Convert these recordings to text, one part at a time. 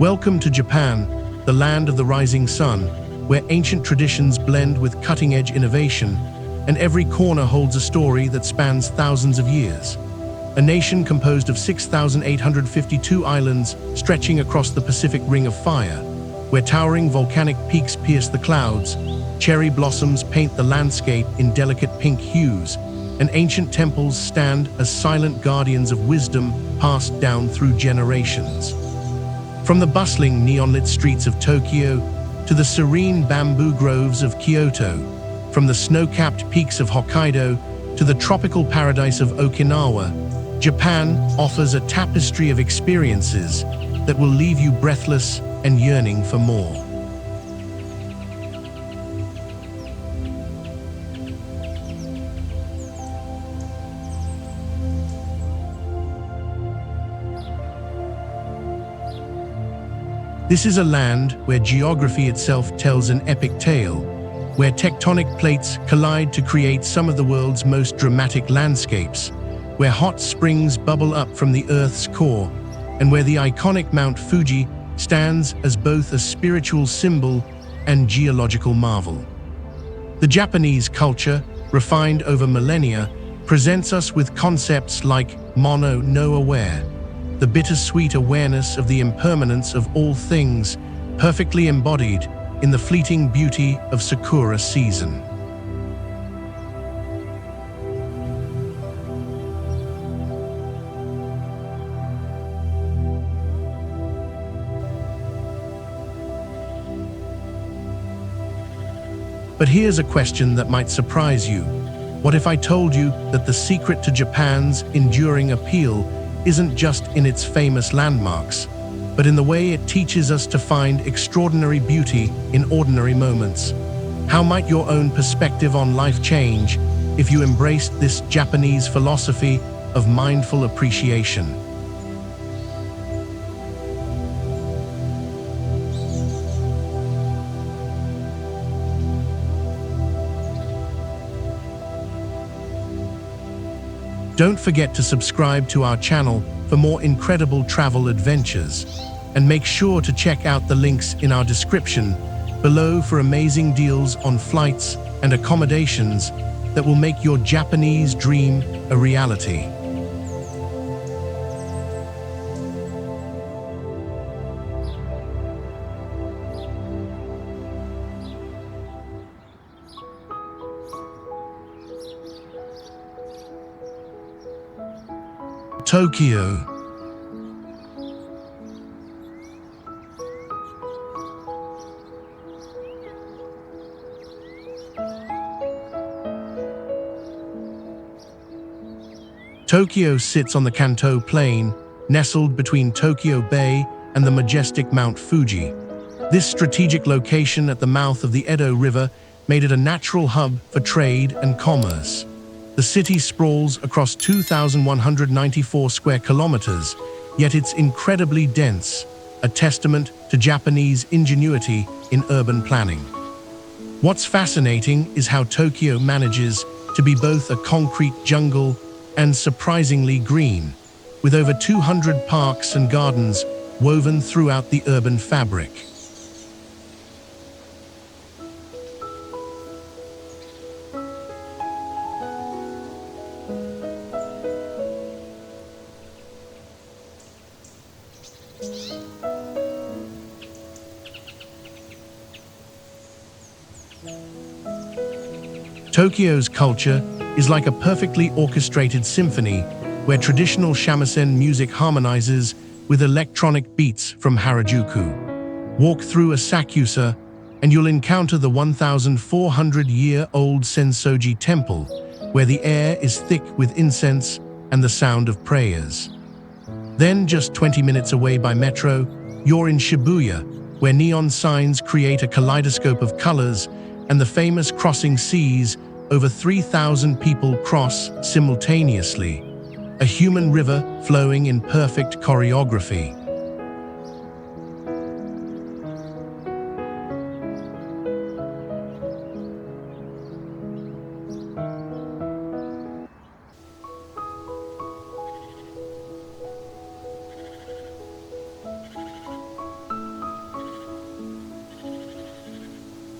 Welcome to Japan, the land of the rising sun, where ancient traditions blend with cutting-edge innovation, and every corner holds a story that spans thousands of years. A nation composed of 6,852 islands stretching across the Pacific Ring of Fire, where towering volcanic peaks pierce the clouds, cherry blossoms paint the landscape in delicate pink hues, and ancient temples stand as silent guardians of wisdom passed down through generations. From the bustling neon-lit streets of Tokyo to the serene bamboo groves of Kyoto, from the snow-capped peaks of Hokkaido to the tropical paradise of Okinawa, Japan offers a tapestry of experiences that will leave you breathless and yearning for more. This is a land where geography itself tells an epic tale, where tectonic plates collide to create some of the world's most dramatic landscapes, where hot springs bubble up from the Earth's core, and where the iconic Mount Fuji stands as both a spiritual symbol and geological marvel. The Japanese culture, refined over millennia, presents us with concepts like mono no aware, the bittersweet awareness of the impermanence of all things, perfectly embodied in the fleeting beauty of Sakura season. But here's a question that might surprise you. What if I told you that the secret to Japan's enduring appeal isn't just in its famous landmarks, but in the way it teaches us to find extraordinary beauty in ordinary moments? How might your own perspective on life change if you embraced this Japanese philosophy of mindful appreciation? Don't forget to subscribe to our channel for more incredible travel adventures, and make sure to check out the links in our description below for amazing deals on flights and accommodations that will make your Japanese dream a reality. Tokyo. Tokyo sits on the Kanto Plain, nestled between Tokyo Bay and the majestic Mount Fuji. This strategic location at the mouth of the Edo River made it a natural hub for trade and commerce. The city sprawls across 2,194 square kilometers, yet it's incredibly dense, a testament to Japanese ingenuity in urban planning. What's fascinating is how Tokyo manages to be both a concrete jungle and surprisingly green, with over 200 parks and gardens woven throughout the urban fabric. Tokyo's culture is like a perfectly orchestrated symphony where traditional shamisen music harmonizes with electronic beats from Harajuku. Walk through a Sakusa and you'll encounter the 1,400-year-old Sensoji Temple, where the air is thick with incense and the sound of prayers. Then, just 20 minutes away by metro, you're in Shibuya, where neon signs create a kaleidoscope of colors, and the famous crossing seas over 3,000 people cross simultaneously, a human river flowing in perfect choreography.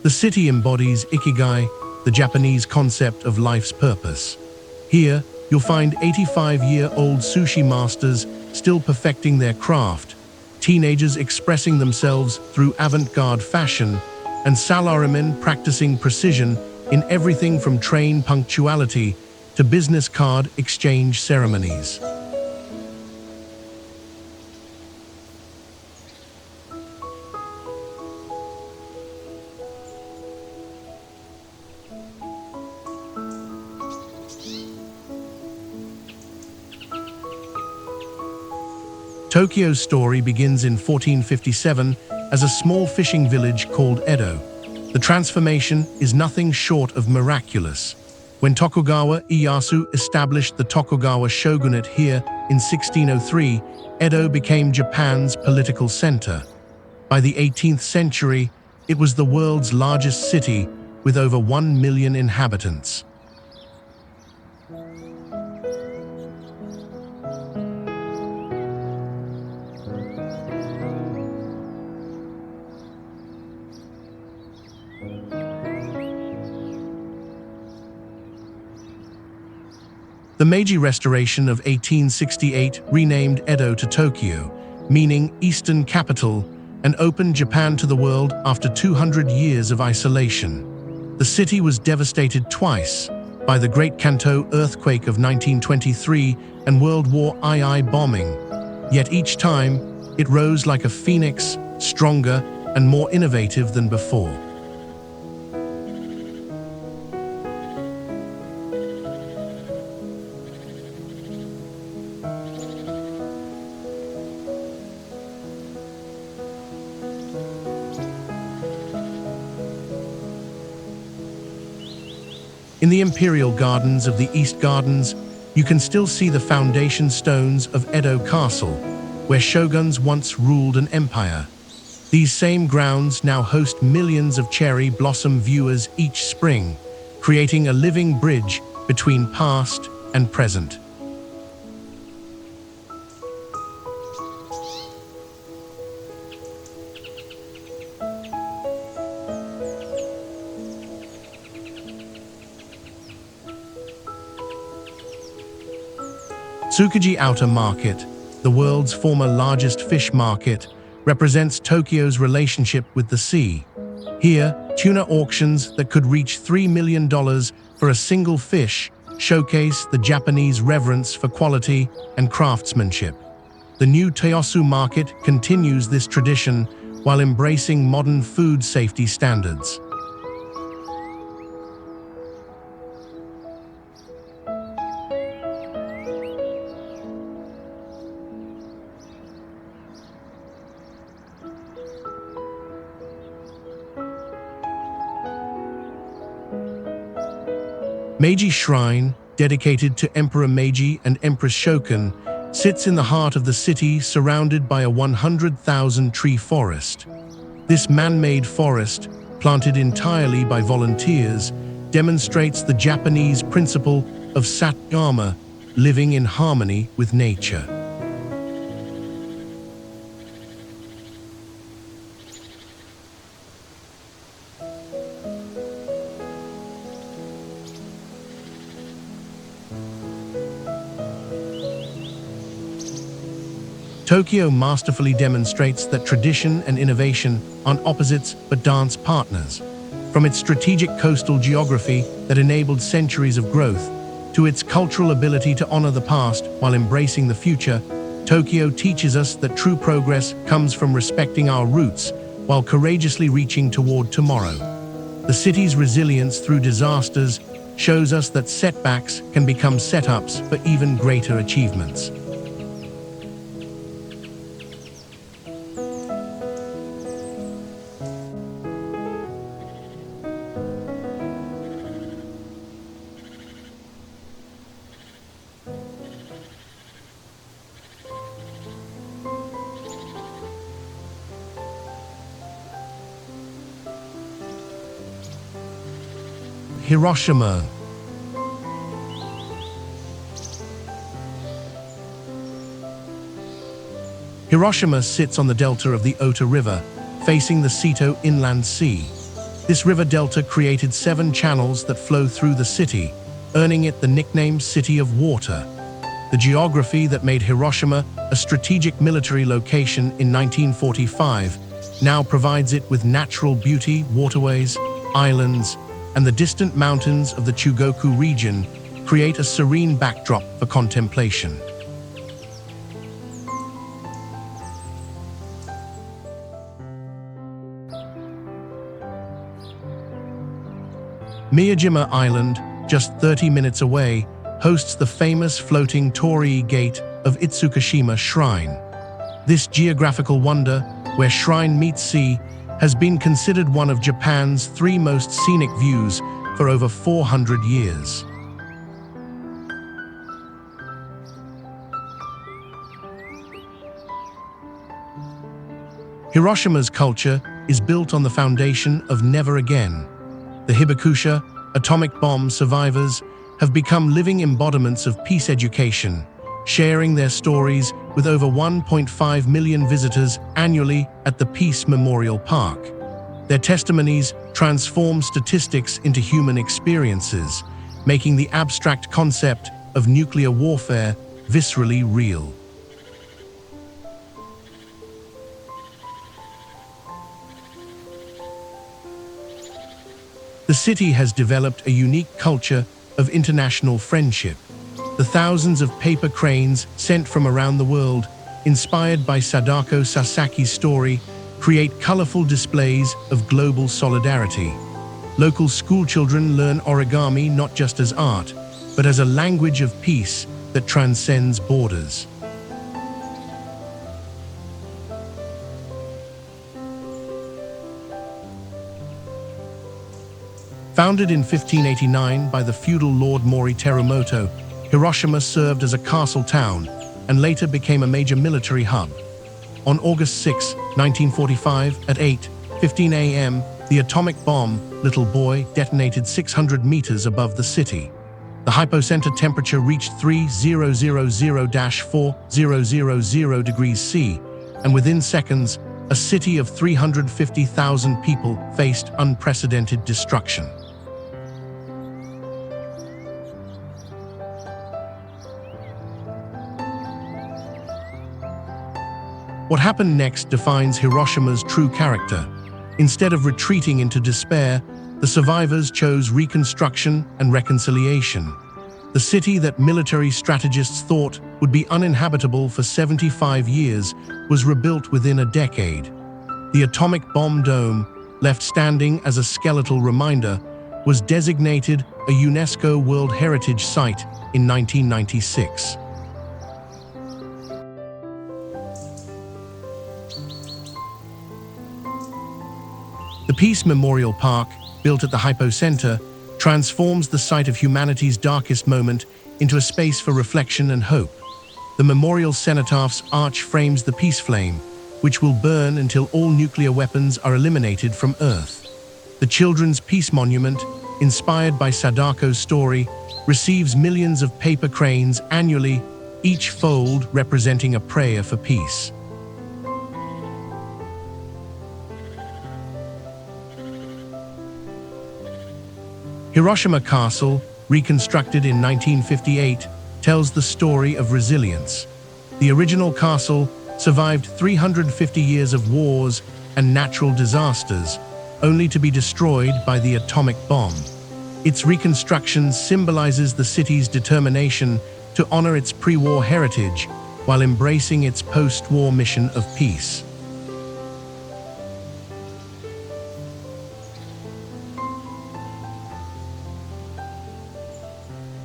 The city embodies ikigai, the Japanese concept of life's purpose. Here, you'll find 85-year-old sushi masters still perfecting their craft, teenagers expressing themselves through avant-garde fashion, and salarymen practicing precision in everything from train punctuality to business card exchange ceremonies. Tokyo's story begins in 1457 as a small fishing village called Edo. The transformation is nothing short of miraculous. When Tokugawa Ieyasu established the Tokugawa shogunate here in 1603, Edo became Japan's political center. By the 18th century, it was the world's largest city with over 1 million inhabitants. The Meiji Restoration of 1868 renamed Edo to Tokyo, meaning Eastern Capital, and opened Japan to the world after 200 years of isolation. The city was devastated twice, by the Great Kanto earthquake of 1923 and World War II bombing. Yet each time, it rose like a phoenix, stronger and more innovative than before. In the imperial gardens of the East Gardens, you can still see the foundation stones of Edo Castle, where shoguns once ruled an empire. These same grounds now host millions of cherry blossom viewers each spring, creating a living bridge between past and present. Tsukuji Outer Market, the world's former largest fish market, represents Tokyo's relationship with the sea. Here, tuna auctions that could reach $3 million for a single fish showcase the Japanese reverence for quality and craftsmanship. The new Toyosu market continues this tradition while embracing modern food safety standards. Meiji Shrine, dedicated to Emperor Meiji and Empress Shokan, sits in the heart of the city surrounded by a 100,000-tree forest. This man-made forest, planted entirely by volunteers, demonstrates the Japanese principle of satgama, living in harmony with nature. Tokyo masterfully demonstrates that tradition and innovation aren't opposites but dance partners. From its strategic coastal geography that enabled centuries of growth, to its cultural ability to honor the past while embracing the future, Tokyo teaches us that true progress comes from respecting our roots while courageously reaching toward tomorrow. The city's resilience through disasters shows us that setbacks can become setups for even greater achievements. Hiroshima. Hiroshima sits on the delta of the Ota River, facing the Seto Inland Sea. This river delta created 7 channels that flow through the city, earning it the nickname City of Water. The geography that made Hiroshima a strategic military location in 1945 now provides it with natural beauty, waterways, islands, and the distant mountains of the Chugoku region create a serene backdrop for contemplation. Miyajima Island, just 30 minutes away, hosts the famous floating Torii Gate of Itsukushima Shrine. This geographical wonder, where shrine meets sea, has been considered one of Japan's 3 most scenic views for over 400 years. Hiroshima's culture is built on the foundation of never again. The Hibakusha, atomic bomb survivors, have become living embodiments of peace education, sharing their stories with over 1.5 million visitors annually at the Peace Memorial Park. Their testimonies transform statistics into human experiences, making the abstract concept of nuclear warfare viscerally real. The city has developed a unique culture of international friendship. The thousands of paper cranes sent from around the world, inspired by Sadako Sasaki's story, create colorful displays of global solidarity. Local schoolchildren learn origami not just as art, but as a language of peace that transcends borders. Founded in 1589 by the feudal Lord Mori Terumoto, Hiroshima served as a castle town and later became a major military hub. On August 6, 1945, at 8:15 a.m., the atomic bomb, Little Boy, detonated 600 meters above the city. The hypocenter temperature reached 3000-4000 degrees C, and within seconds, a city of 350,000 people faced unprecedented destruction. What happened next defines Hiroshima's true character. Instead of retreating into despair, the survivors chose reconstruction and reconciliation. The city that military strategists thought would be uninhabitable for 75 years was rebuilt within a decade. The atomic bomb dome, left standing as a skeletal reminder, was designated a UNESCO World Heritage Site in 1996. The Peace Memorial Park, built at the Hypocenter, transforms the site of humanity's darkest moment into a space for reflection and hope. The memorial cenotaph's arch frames the peace flame, which will burn until all nuclear weapons are eliminated from Earth. The Children's Peace Monument, inspired by Sadako's story, receives millions of paper cranes annually, each fold representing a prayer for peace. Hiroshima Castle, reconstructed in 1958, tells the story of resilience. The original castle survived 350 years of wars and natural disasters, only to be destroyed by the atomic bomb. Its reconstruction symbolizes the city's determination to honor its pre-war heritage while embracing its post-war mission of peace.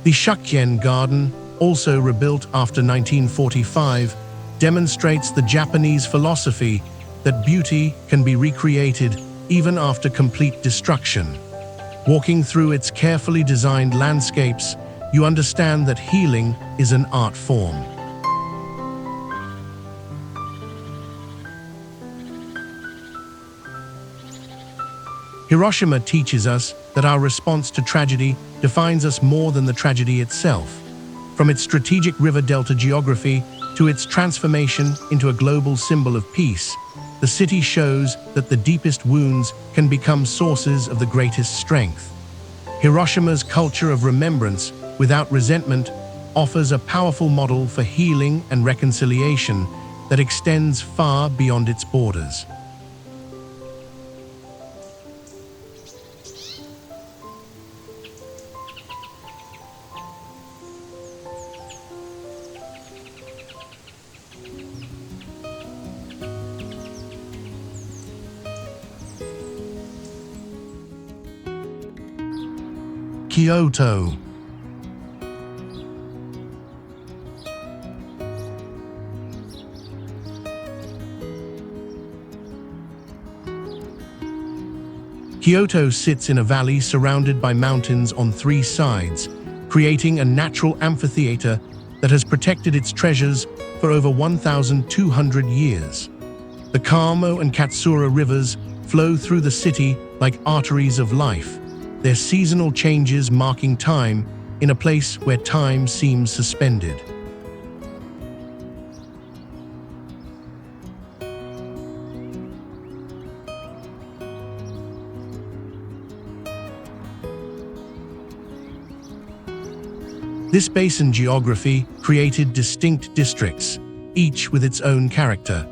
The Shukyen Garden, also rebuilt after 1945, demonstrates the Japanese philosophy that beauty can be recreated even after complete destruction. Walking through its carefully designed landscapes, you understand that healing is an art form. Hiroshima teaches us that our response to tragedy defines us more than the tragedy itself. From its strategic river delta geography to its transformation into a global symbol of peace, The city shows that the deepest wounds can become sources of the greatest strength. Hiroshima's culture of remembrance without resentment offers a powerful model for healing and reconciliation that extends far beyond its borders. Kyoto. Kyoto sits in a valley surrounded by mountains on three sides, creating a natural amphitheater that has protected its treasures for over 1,200 years. The Kamo and Katsura rivers flow through the city like arteries of life, their seasonal changes marking time in a place where time seems suspended. This basin geography created distinct districts, each with its own character.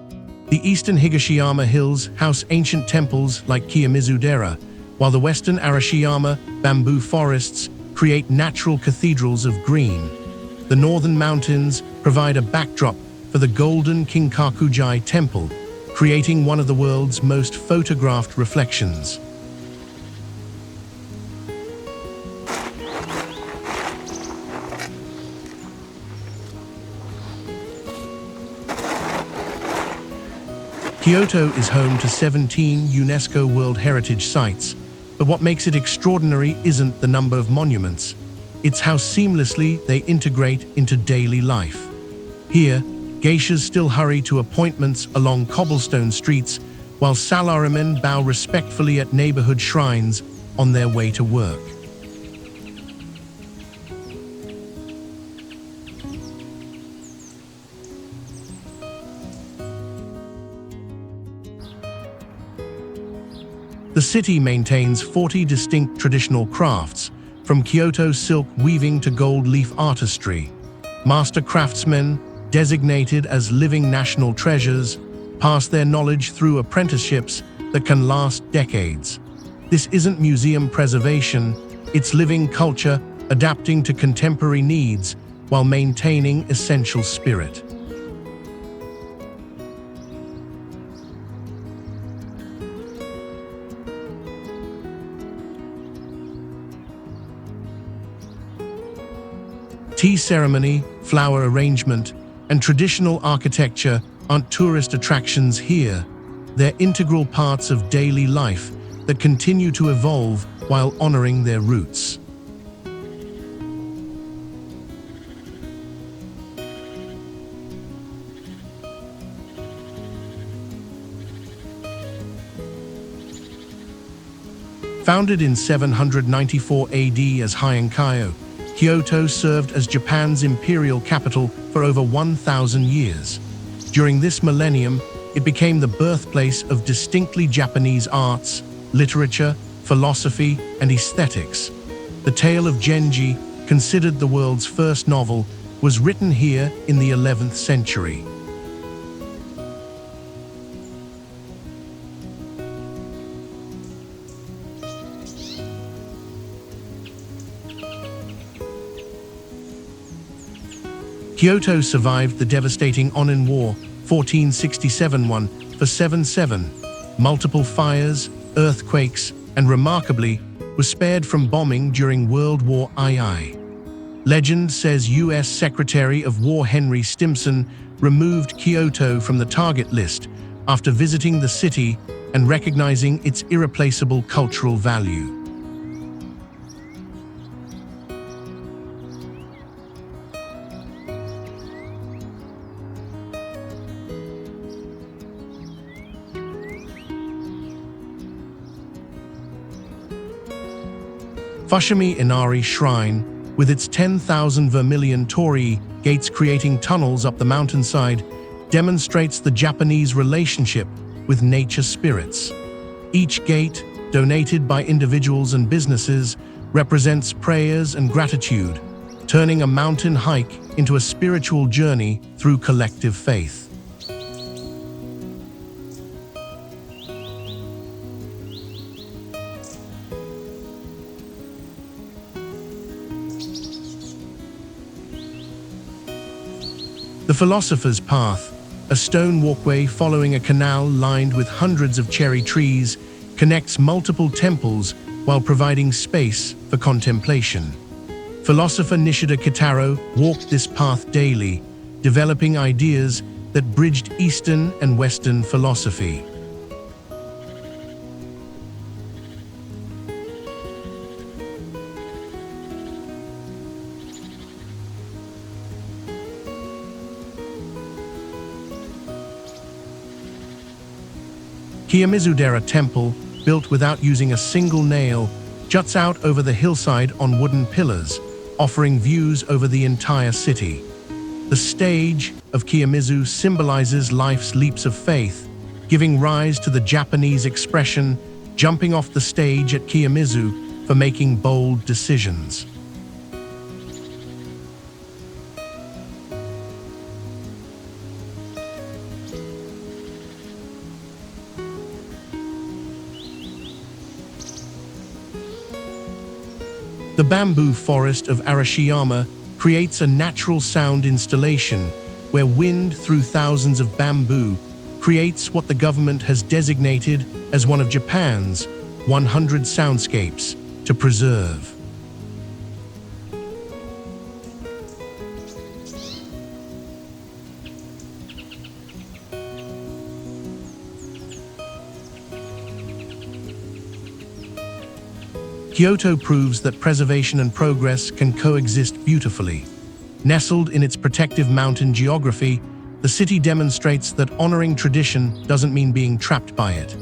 The eastern Hiroshima hills house ancient temples like Kiyomizu-dera, while the western Arashiyama bamboo forests create natural cathedrals of green. The northern mountains provide a backdrop for the golden Kinkakuji Temple, creating one of the world's most photographed reflections. Kyoto is home to 17 UNESCO World Heritage Sites, but what makes it extraordinary isn't the number of monuments, it's how seamlessly they integrate into daily life. Here, geishas still hurry to appointments along cobblestone streets, while salarymen bow respectfully at neighborhood shrines on their way to work. The city maintains 40 distinct traditional crafts, from Kyoto silk weaving to gold leaf artistry. Master craftsmen, designated as living national treasures, pass their knowledge through apprenticeships that can last decades. This isn't museum preservation, it's living culture adapting to contemporary needs while maintaining essential spirit. Tea ceremony, flower arrangement, and traditional architecture aren't tourist attractions here. They're integral parts of daily life that continue to evolve while honoring their roots. Founded in 794 AD as Hokkaido, Kyoto served as Japan's imperial capital for over 1,000 years. During this millennium, it became the birthplace of distinctly Japanese arts, literature, philosophy, and aesthetics. The Tale of Genji, considered the world's first novel, was written here in the 11th century. Kyoto survived the devastating Onin War, 1467 for 7-7, multiple fires, earthquakes, and remarkably, was spared from bombing during World War II. Legend says U.S. Secretary of War Henry Stimson removed Kyoto from the target list after visiting the city and recognizing its irreplaceable cultural value. Fushimi Inari Shrine, with its 10,000 vermilion torii gates creating tunnels up the mountainside, demonstrates the Japanese relationship with nature spirits. Each gate, donated by individuals and businesses, represents prayers and gratitude, turning a mountain hike into a spiritual journey through collective faith. The Philosopher's Path, a stone walkway following a canal lined with hundreds of cherry trees, connects multiple temples while providing space for contemplation. Philosopher Nishida Kitaro walked this path daily, developing ideas that bridged Eastern and Western philosophy. Kiyomizu-dera Temple, built without using a single nail, juts out over the hillside on wooden pillars, offering views over the entire city. The stage of Kiyomizu symbolizes life's leaps of faith, giving rise to the Japanese expression, jumping off the stage at Kiyomizu for making bold decisions. The bamboo forest of Arashiyama creates a natural sound installation where wind through thousands of bamboo creates what the government has designated as one of Japan's 100 soundscapes to preserve. Kyoto proves that preservation and progress can coexist beautifully. Nestled in its protective mountain geography, the city demonstrates that honoring tradition doesn't mean being trapped by it.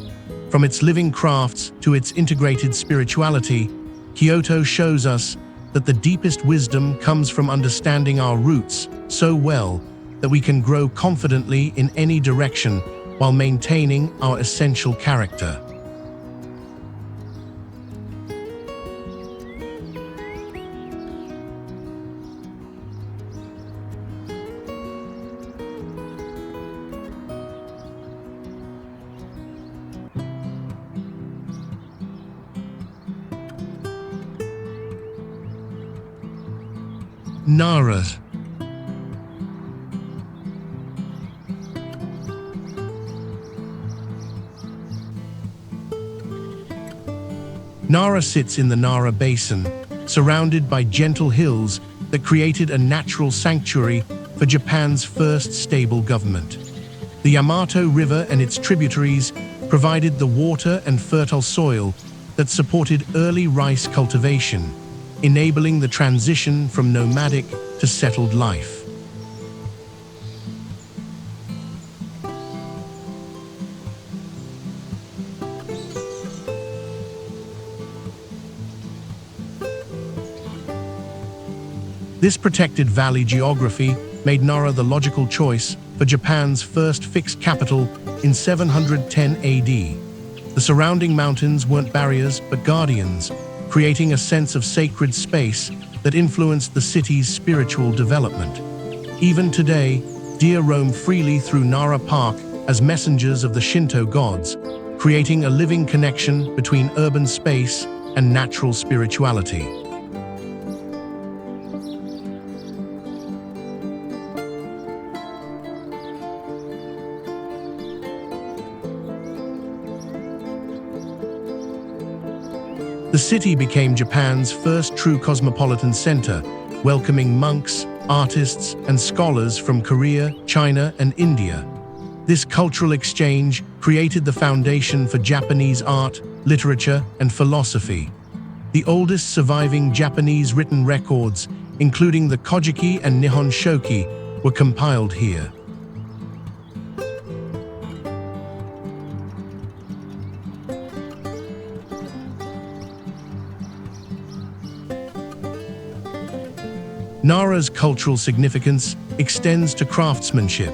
From its living crafts to its integrated spirituality, Kyoto shows us that the deepest wisdom comes from understanding our roots so well that we can grow confidently in any direction while maintaining our essential character. Nara. Nara sits in the Nara Basin, surrounded by gentle hills that created a natural sanctuary for Japan's first stable government. The Yamato River and its tributaries provided the water and fertile soil that supported early rice cultivation, enabling the transition from nomadic to settled life. This protected valley geography made Nara the logical choice for Japan's first fixed capital in 710 AD. The surrounding mountains weren't barriers but guardians, creating a sense of sacred space that influenced the city's spiritual development. Even today, deer roam freely through Nara Park as messengers of the Shinto gods, creating a living connection between urban space and natural spirituality. The city became Japan's first true cosmopolitan center, welcoming monks, artists, and scholars from Korea, China, and India. This cultural exchange created the foundation for Japanese art, literature, and philosophy. The oldest surviving Japanese written records, including the Kojiki and Nihon Shoki, were compiled here. Nara's cultural significance extends to craftsmanship.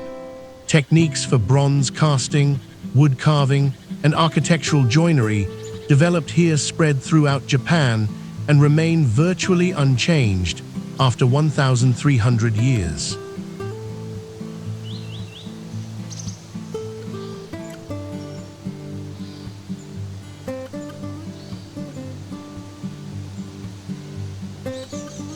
Techniques for bronze casting, wood carving, and architectural joinery developed here spread throughout Japan and remain virtually unchanged after 1,300 years.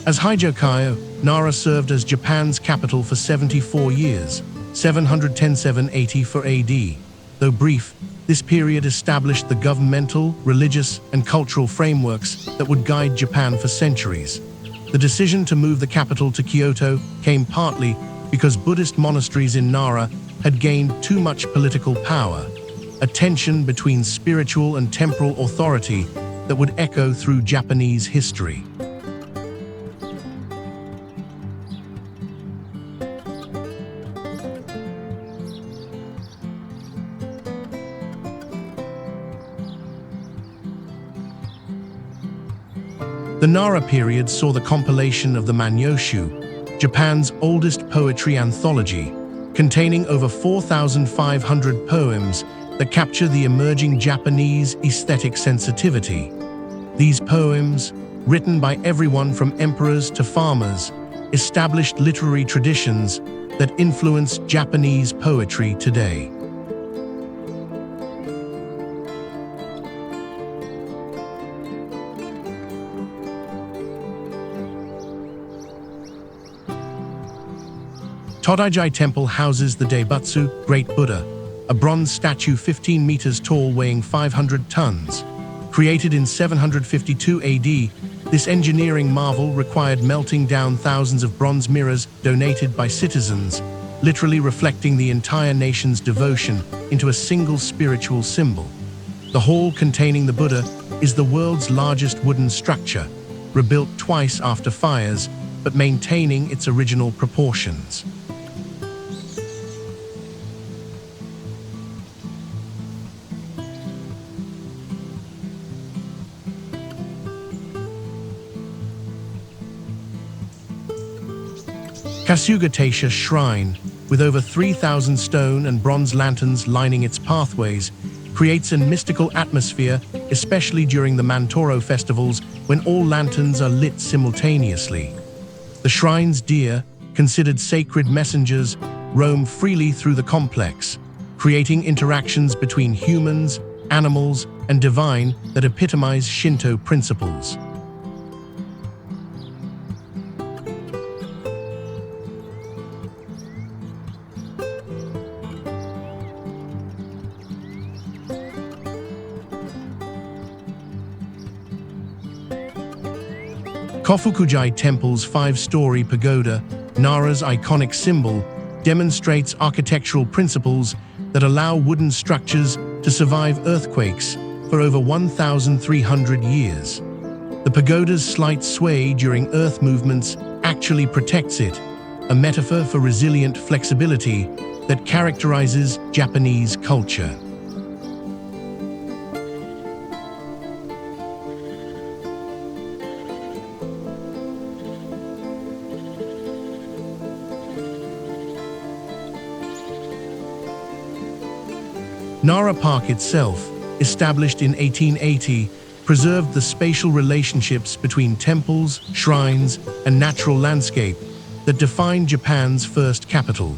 As Hokkaido, Nara served as Japan's capital for 74 years, 710–780 for AD. Though brief, this period established the governmental, religious, and cultural frameworks that would guide Japan for centuries. The decision to move the capital to Kyoto came partly because Buddhist monasteries in Nara had gained too much political power, a tension between spiritual and temporal authority that would echo through Japanese history. The Nara period saw the compilation of the Manyoshu, Japan's oldest poetry anthology, containing over 4,500 poems that capture the emerging Japanese aesthetic sensitivity. These poems, written by everyone from emperors to farmers, established literary traditions that influence Japanese poetry today. Todaijai Temple houses the Daibutsu, Great Buddha, a bronze statue 15 meters tall weighing 500 tons. Created in 752 AD, this engineering marvel required melting down thousands of bronze mirrors donated by citizens, literally reflecting the entire nation's devotion into a single spiritual symbol. The hall containing the Buddha is the world's largest wooden structure, rebuilt twice after fires, but maintaining its original proportions. Kasuga Taisha Shrine, with over 3,000 stone and bronze lanterns lining its pathways, creates a mystical atmosphere, especially during the Mantoro festivals when all lanterns are lit simultaneously. The shrine's deer, considered sacred messengers, roam freely through the complex, creating interactions between humans, animals, and divine that epitomize Shinto principles. Kofukujai Temple's five-story pagoda, Nara's iconic symbol, demonstrates architectural principles that allow wooden structures to survive earthquakes for over 1,300 years. The pagoda's slight sway during earth movements actually protects it, a metaphor for resilient flexibility that characterizes Japanese culture. Nara Park itself, established in 1880, preserved the spatial relationships between temples, shrines, and natural landscape that defined Japan's first capital.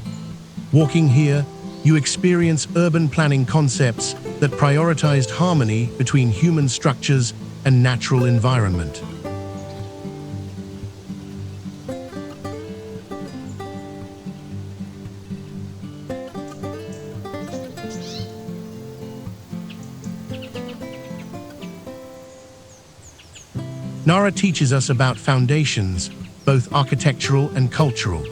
Walking here, you experience urban planning concepts that prioritized harmony between human structures and natural environment. Nara teaches us about foundations, both architectural and cultural.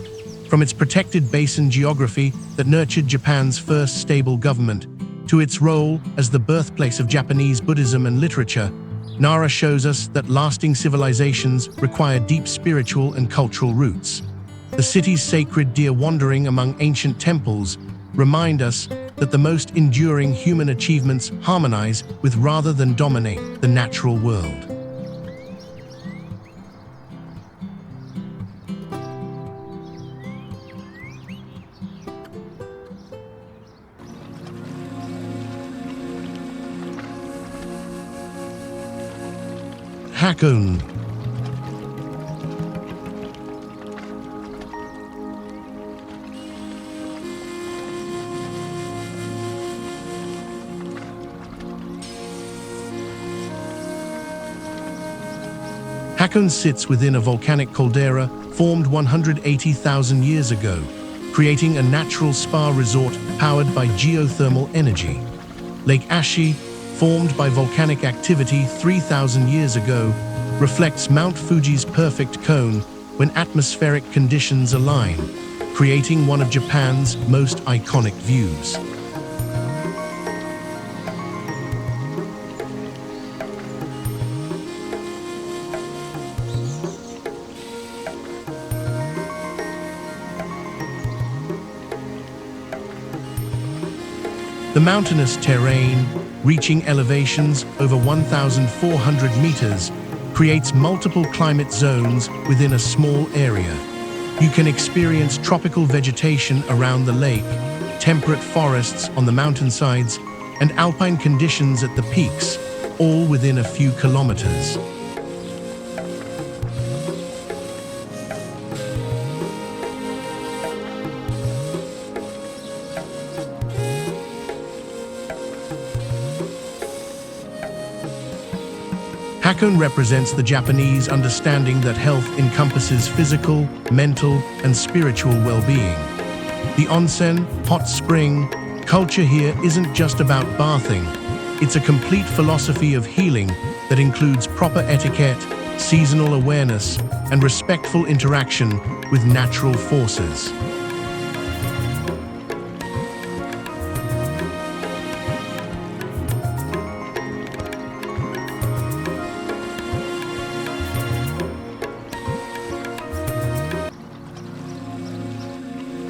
From its protected basin geography that nurtured Japan's first stable government, to its role as the birthplace of Japanese Buddhism and literature, Nara shows us that lasting civilizations require deep spiritual and cultural roots. The city's sacred deer wandering among ancient temples remind us that the most enduring human achievements harmonize with rather than dominate the natural world. Hakone. Hakone sits within a volcanic caldera formed 180,000 years ago, creating a natural spa resort powered by geothermal energy. Lake Ashi, formed by volcanic activity 3,000 years ago, reflects Mount Fuji's perfect cone when atmospheric conditions align, creating one of Japan's most iconic views. The mountainous terrain, reaching elevations over 1,400 meters, creates multiple climate zones within a small area. You can experience tropical vegetation around the lake, temperate forests on the mountainsides, and alpine conditions at the peaks, all within a few kilometers. Hakone represents the Japanese understanding that health encompasses physical, mental, and spiritual well-being. The onsen, hot spring, culture here isn't just about bathing. It's a complete philosophy of healing that includes proper etiquette, seasonal awareness, and respectful interaction with natural forces.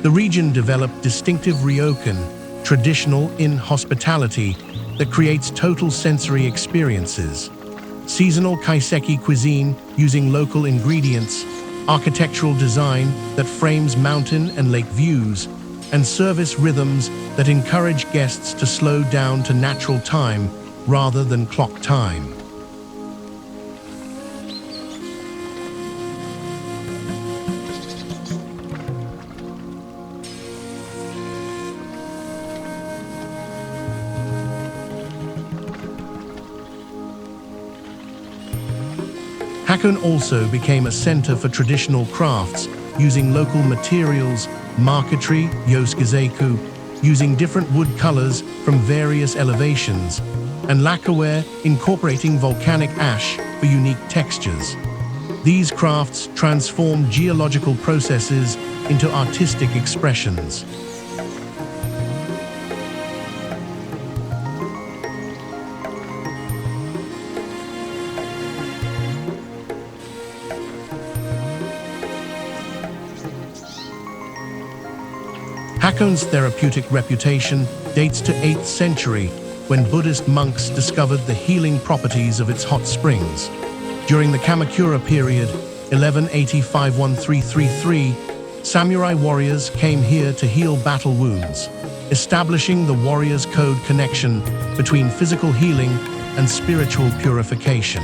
The region developed distinctive ryokan, traditional inn hospitality, that creates total sensory experiences. Seasonal kaiseki cuisine using local ingredients, architectural design that frames mountain and lake views, and service rhythms that encourage guests to slow down to natural time rather than clock time. Hakone also became a center for traditional crafts, using local materials, marquetry, yosukezeku, using different wood colors from various elevations, and lacquerware incorporating volcanic ash for unique textures. These crafts transform geological processes into artistic expressions. Hakone's therapeutic reputation dates to 8th century, when Buddhist monks discovered the healing properties of its hot springs. During the Kamakura period, 1185–1333, samurai warriors came here to heal battle wounds, establishing the warrior's code connection between physical healing and spiritual purification.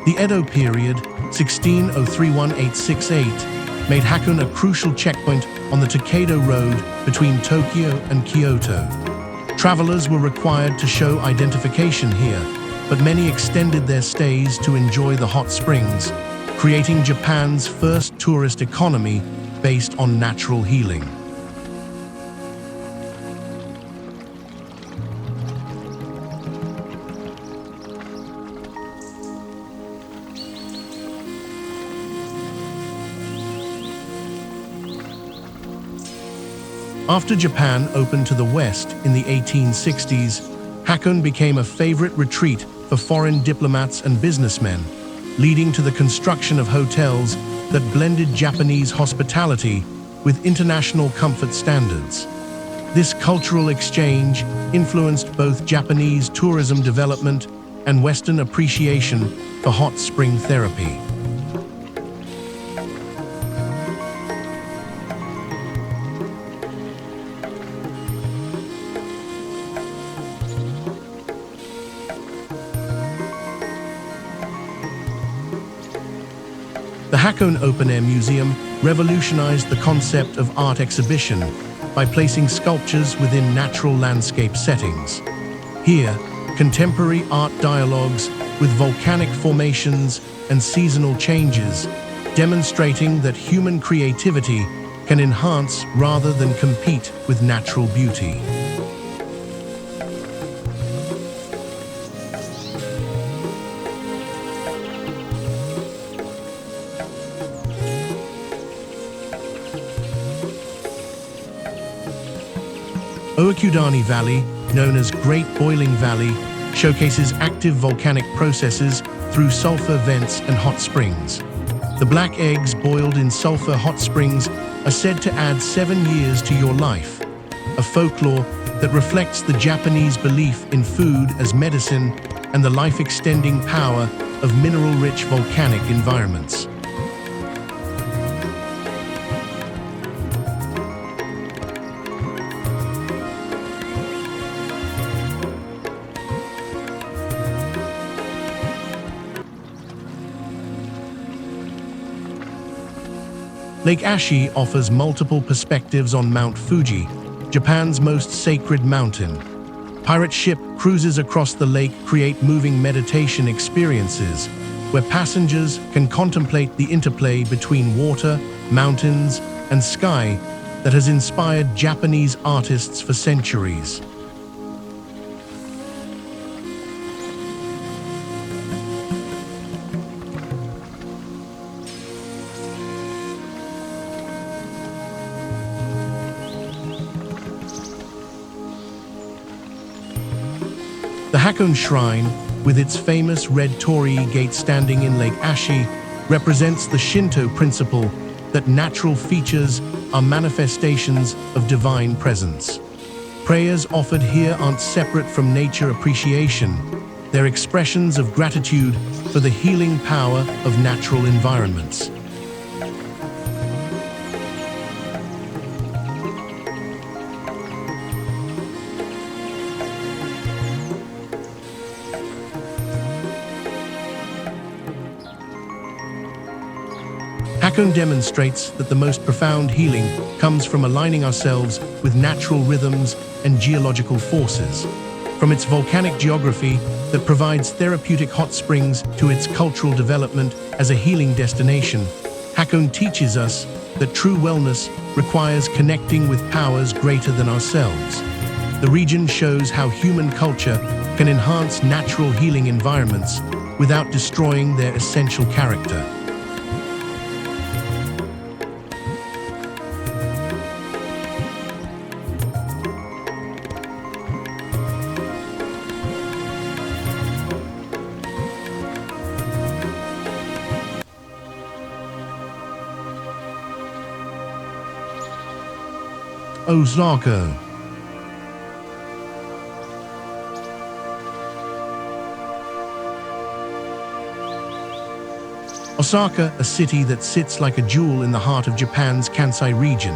The Edo period, 1603–1868, made Hakone a crucial checkpoint on the Hokkaido road between Tokyo and Kyoto. Travelers were required to show identification here, but many extended their stays to enjoy the hot springs, creating Japan's first tourist economy based on natural healing. After Japan opened to the West in the 1860s, Hakone became a favorite retreat for foreign diplomats and businessmen, leading to the construction of hotels that blended Japanese hospitality with international comfort standards. This cultural exchange influenced both Japanese tourism development and Western appreciation for hot spring therapy. The Hakone Open-Air Museum revolutionized the concept of art exhibition by placing sculptures within natural landscape settings. Here, contemporary art dialogues with volcanic formations and seasonal changes, demonstrating that human creativity can enhance rather than compete with natural beauty. Oakudani Valley, known as Great Boiling Valley, showcases active volcanic processes through sulfur vents and hot springs. The black eggs boiled in sulfur hot springs are said to add 7 years to your life, a folklore that reflects the Japanese belief in food as medicine and the life-extending power of mineral-rich volcanic environments. Lake Ashi offers multiple perspectives on Mount Fuji, Japan's most sacred mountain. Pirate ship cruises across the lake create moving meditation experiences, where passengers can contemplate the interplay between water, mountains, and sky that has inspired Japanese artists for centuries. The Hakone Shrine, with its famous red torii gate standing in Lake Ashi, represents the Shinto principle that natural features are manifestations of divine presence. Prayers offered here aren't separate from nature appreciation. They're expressions of gratitude for the healing power of natural environments. Hakone demonstrates that the most profound healing comes from aligning ourselves with natural rhythms and geological forces. From its volcanic geography that provides therapeutic hot springs to its cultural development as a healing destination, Hakone teaches us that true wellness requires connecting with powers greater than ourselves. The region shows how human culture can enhance natural healing environments without destroying their essential character. Osaka. Osaka, a city that sits like a jewel in the heart of Japan's Kansai region.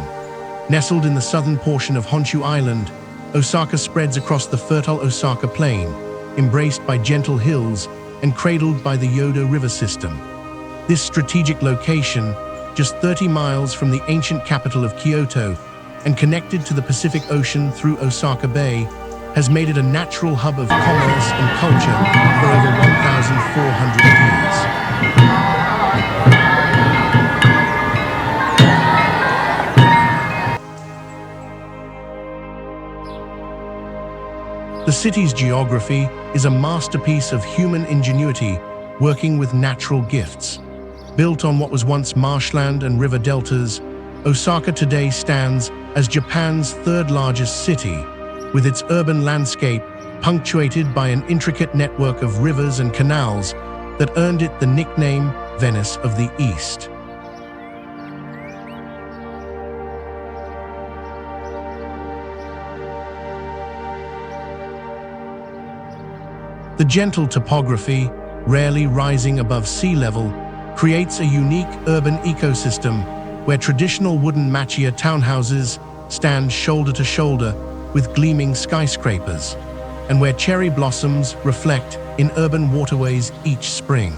Nestled in the southern portion of Honshu Island, Osaka spreads across the fertile Osaka Plain, embraced by gentle hills and cradled by the Yodo River system. This strategic location, just 30 miles from the ancient capital of Kyoto, and connected to the Pacific Ocean through Osaka Bay, has made it a natural hub of commerce and culture for over 1,400 years. The city's geography is a masterpiece of human ingenuity working with natural gifts. Built on what was once marshland and river deltas, Osaka today stands as Japan's third-largest city, with its urban landscape punctuated by an intricate network of rivers and canals that earned it the nickname Venice of the East. The gentle topography, rarely rising above sea level, creates a unique urban ecosystem where traditional wooden machiya townhouses stand shoulder to shoulder with gleaming skyscrapers, and where cherry blossoms reflect in urban waterways each spring.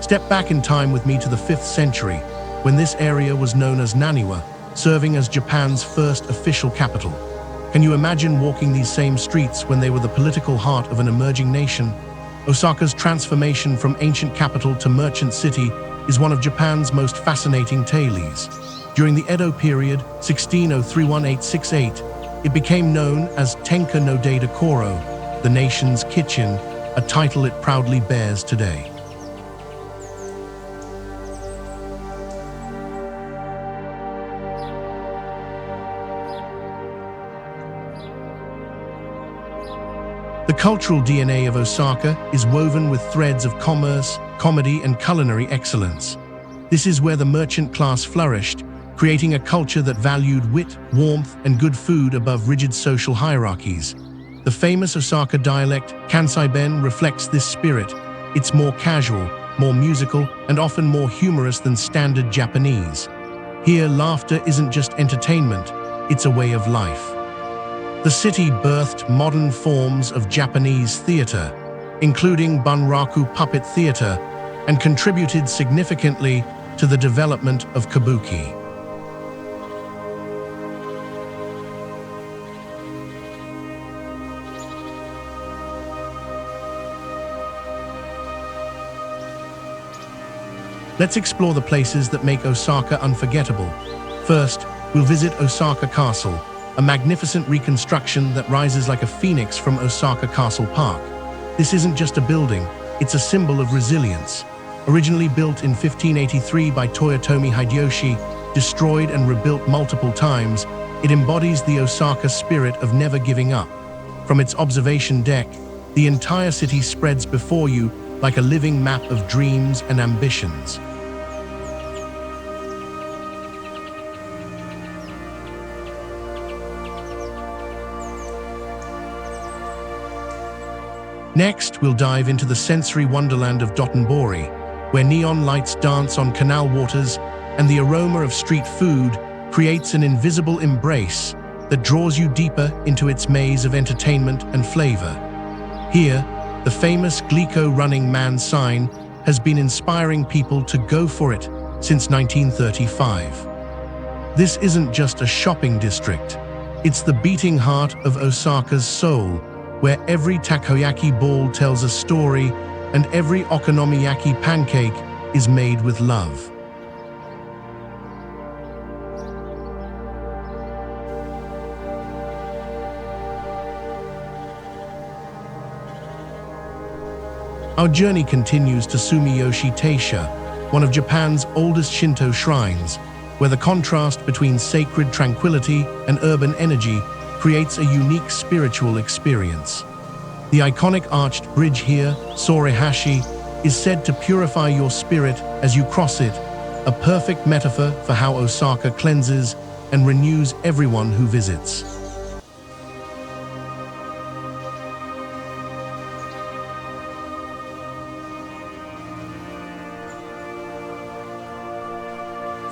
Step back in time with me to the 5th century, when this area was known as Naniwa, serving as Japan's first official capital. Can you imagine walking these same streets when they were the political heart of an emerging nation? Osaka's transformation from ancient capital to merchant city is one of Japan's most fascinating tales. During the Edo period, 1603–1868, it became known as Tenka no Dei Koro, the nation's kitchen, a title it proudly bears today. The cultural DNA of Osaka is woven with threads of commerce, comedy, and culinary excellence. This is where the merchant class flourished, creating a culture that valued wit, warmth, and good food above rigid social hierarchies. The famous Osaka dialect, Kansai-ben, reflects this spirit. It's more casual, more musical, and often more humorous than standard Japanese. Here, laughter isn't just entertainment, it's a way of life. The city birthed modern forms of Japanese theater, including bunraku puppet theater, and contributed significantly to the development of kabuki. Let's explore the places that make Osaka unforgettable. First, we'll visit Osaka Castle, a magnificent reconstruction that rises like a phoenix from Osaka Castle Park. This isn't just a building, it's a symbol of resilience. Originally built in 1583 by Toyotomi Hideyoshi, destroyed and rebuilt multiple times, it embodies the Osaka spirit of never giving up. From its observation deck, the entire city spreads before you like a living map of dreams and ambitions. Next, we'll dive into the sensory wonderland of Dotonbori, where neon lights dance on canal waters and the aroma of street food creates an invisible embrace that draws you deeper into its maze of entertainment and flavor. Here, the famous Glico Running Man sign has been inspiring people to go for it since 1935. This isn't just a shopping district, it's the beating heart of Osaka's soul, where every takoyaki ball tells a story and every okonomiyaki pancake is made with love. Our journey continues to Sumiyoshi Taisha, one of Japan's oldest Shinto shrines, where the contrast between sacred tranquility and urban energy creates a unique spiritual experience. The iconic arched bridge here, Sorehashi, is said to purify your spirit as you cross it, a perfect metaphor for how Osaka cleanses and renews everyone who visits.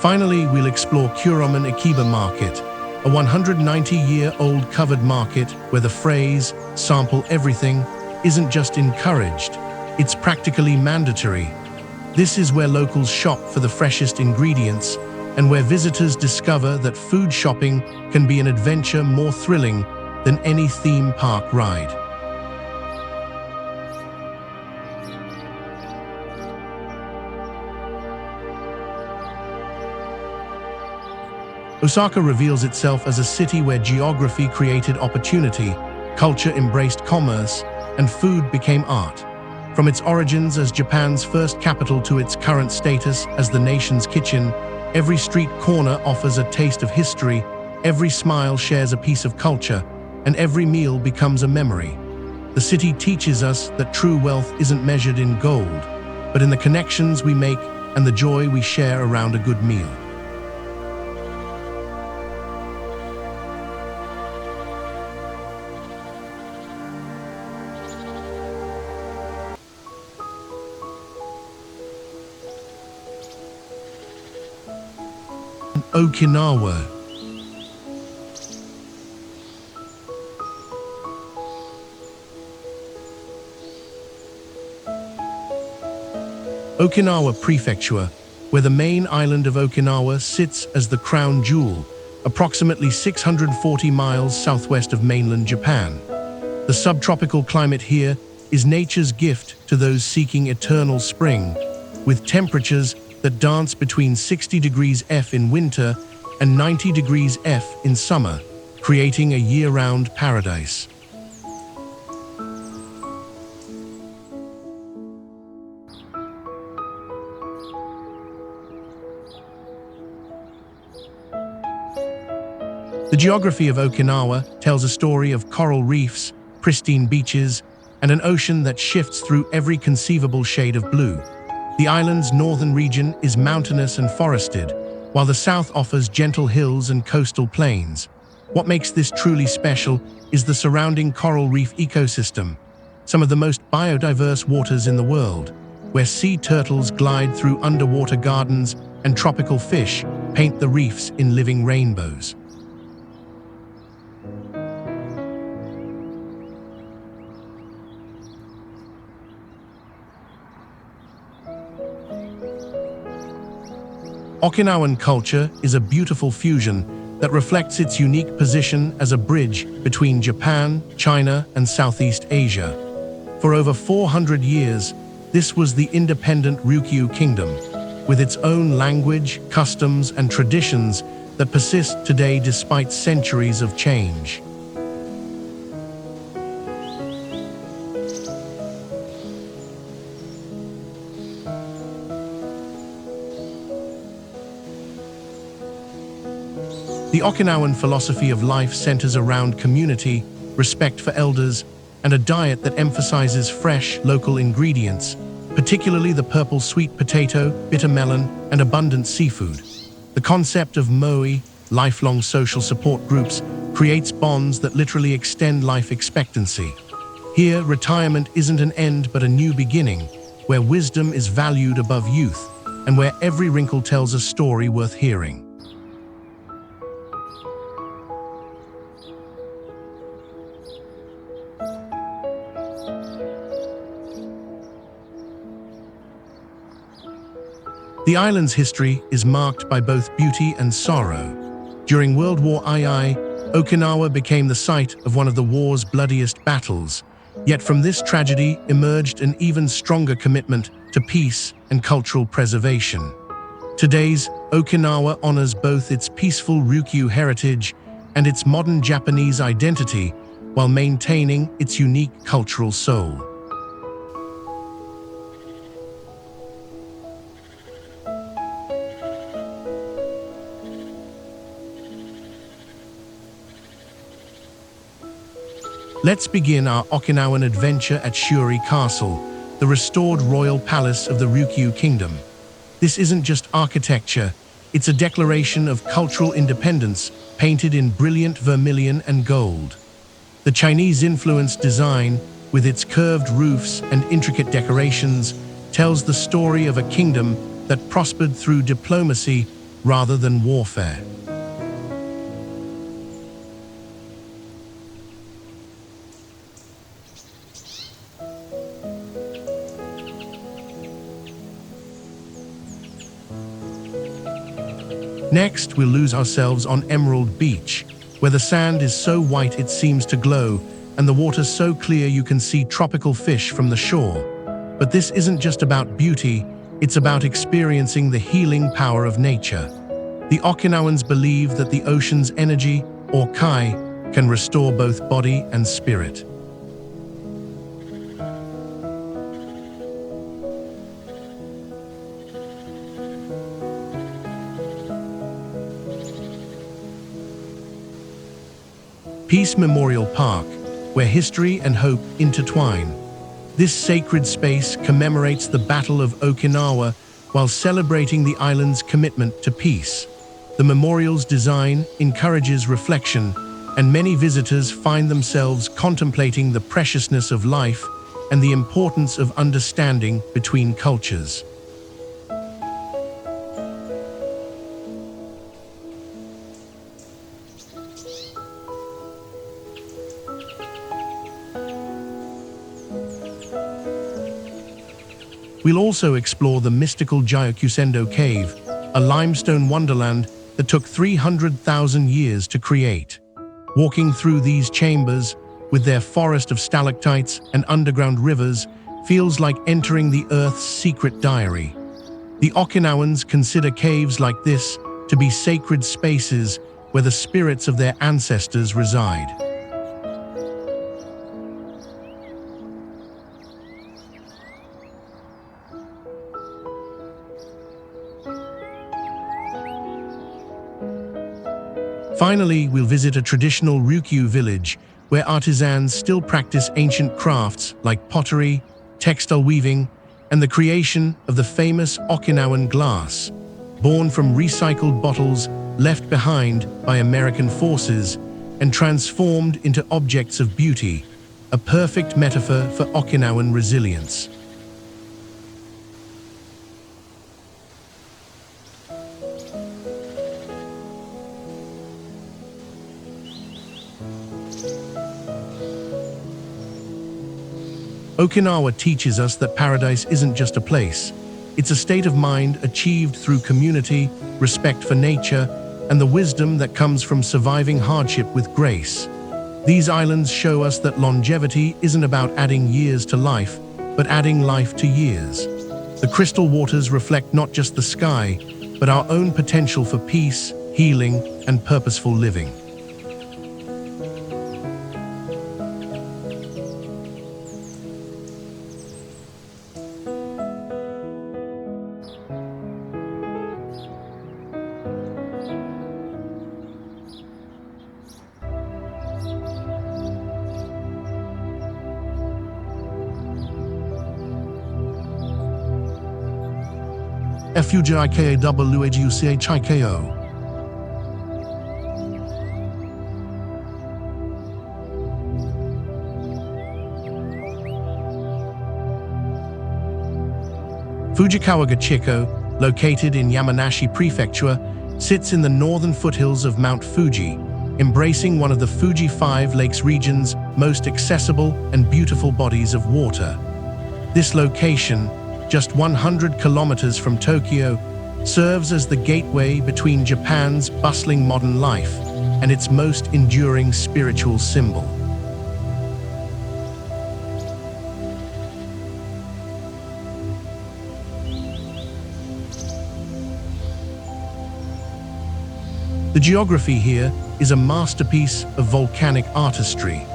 Finally, we'll explore Kuroman Ikiba Market, a 190-year-old covered market where the phrase, "sample everything," isn't just encouraged, it's practically mandatory. This is where locals shop for the freshest ingredients and where visitors discover that food shopping can be an adventure more thrilling than any theme park ride. Osaka reveals itself as a city where geography created opportunity, culture embraced commerce, and food became art. From its origins as Japan's first capital to its current status as the nation's kitchen, every street corner offers a taste of history, every smile shares a piece of culture, and every meal becomes a memory. The city teaches us that true wealth isn't measured in gold, but in the connections we make and the joy we share around a good meal. Okinawa. Okinawa Prefecture, where the main island of Okinawa sits as the crown jewel, approximately 640 miles southwest of mainland Japan. The subtropical climate here is nature's gift to those seeking eternal spring, with temperatures that dance between 60 degrees F in winter and 90 degrees F in summer, creating a year-round paradise. The geography of Okinawa tells a story of coral reefs, pristine beaches, and an ocean that shifts through every conceivable shade of blue. The island's northern region is mountainous and forested, while the south offers gentle hills and coastal plains. What makes this truly special is the surrounding coral reef ecosystem, some of the most biodiverse waters in the world, where sea turtles glide through underwater gardens and tropical fish paint the reefs in living rainbows. Okinawan culture is a beautiful fusion that reflects its unique position as a bridge between Japan, China, and Southeast Asia. For over 400 years, this was the independent Ryukyu Kingdom, with its own language, customs, and traditions that persist today despite centuries of change. The Okinawan philosophy of life centers around community, respect for elders, and a diet that emphasizes fresh, local ingredients, particularly the purple sweet potato, bitter melon, and abundant seafood. The concept of moe, lifelong social support groups, creates bonds that literally extend life expectancy. Here, retirement isn't an end but a new beginning, where wisdom is valued above youth, and where every wrinkle tells a story worth hearing. The island's history is marked by both beauty and sorrow. During World War II, Okinawa became the site of one of the war's bloodiest battles. Yet from this tragedy emerged an even stronger commitment to peace and cultural preservation. Today's Okinawa honors both its peaceful Ryukyu heritage and its modern Japanese identity, while maintaining its unique cultural soul. Let's begin our Okinawan adventure at Shuri Castle, the restored royal palace of the Ryukyu Kingdom. This isn't just architecture, it's a declaration of cultural independence painted in brilliant vermilion and gold. The Chinese-influenced design, with its curved roofs and intricate decorations, tells the story of a kingdom that prospered through diplomacy rather than warfare. Next, we'll lose ourselves on Emerald Beach, where the sand is so white it seems to glow, and the water so clear you can see tropical fish from the shore. But this isn't just about beauty, it's about experiencing the healing power of nature. The Okinawans believe that the ocean's energy, or kai, can restore both body and spirit. Peace Memorial Park, where history and hope intertwine. This sacred space commemorates the Battle of Okinawa while celebrating the island's commitment to peace. The memorial's design encourages reflection, and many visitors find themselves contemplating the preciousness of life and the importance of understanding between cultures. We'll also explore the mystical Gyakusendo Cave, a limestone wonderland that took 300,000 years to create. Walking through these chambers, with their forest of stalactites and underground rivers, feels like entering the Earth's secret diary. The Okinawans consider caves like this to be sacred spaces where the spirits of their ancestors reside. Finally, we'll visit a traditional Ryukyu village where artisans still practice ancient crafts like pottery, textile weaving, and the creation of the famous Okinawan glass, born from recycled bottles left behind by American forces and transformed into objects of beauty, a perfect metaphor for Okinawan resilience. Okinawa teaches us that paradise isn't just a place. It's a state of mind achieved through community, respect for nature, and the wisdom that comes from surviving hardship with grace. These islands show us that longevity isn't about adding years to life, but adding life to years. The crystal waters reflect not just the sky, but our own potential for peace, healing, and purposeful living. Fujiikaw. Fujikawagachiko, located in Yamanashi Prefecture, sits in the northern foothills of Mount Fuji, embracing one of the Fuji 5 Lakes region's most accessible and beautiful bodies of water. This location, just 100 kilometers from Tokyo, serves as the gateway between Japan's bustling modern life and its most enduring spiritual symbol. The geography here is a masterpiece of volcanic artistry.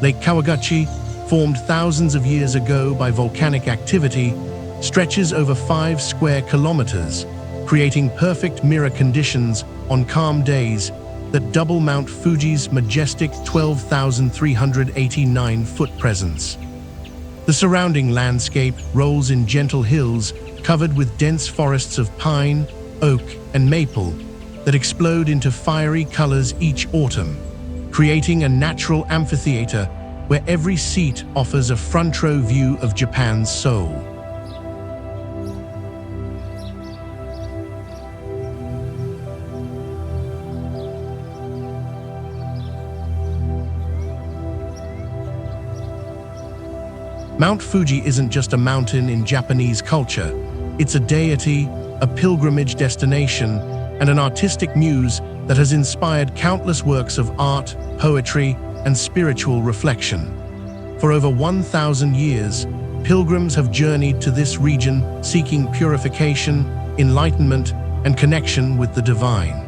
Lake Kawagachi, formed thousands of years ago by volcanic activity, stretches over 5 square kilometers, creating perfect mirror conditions on calm days that double Mount Fuji's majestic 12,389-foot presence. The surrounding landscape rolls in gentle hills covered with dense forests of pine, oak, and maple that explode into fiery colors each autumn, creating a natural amphitheater where every seat offers a front-row view of Japan's soul. Mount Fuji isn't just a mountain in Japanese culture. It's a deity, a pilgrimage destination, and an artistic muse that has inspired countless works of art, poetry, and spiritual reflection. For over 1,000 years, pilgrims have journeyed to this region seeking purification, enlightenment, and connection with the divine.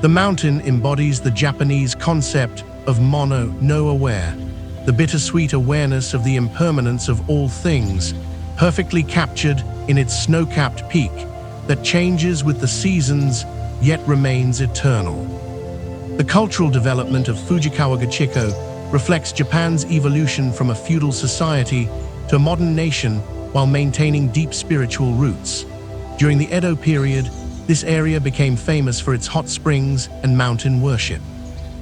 The mountain embodies the Japanese concept of mono no aware, the bittersweet awareness of the impermanence of all things, perfectly captured in its snow-capped peak that changes with the seasons yet remains eternal. The cultural development of Fujikawagachiko reflects Japan's evolution from a feudal society to a modern nation while maintaining deep spiritual roots. During the Edo period, this area became famous for its hot springs and mountain worship.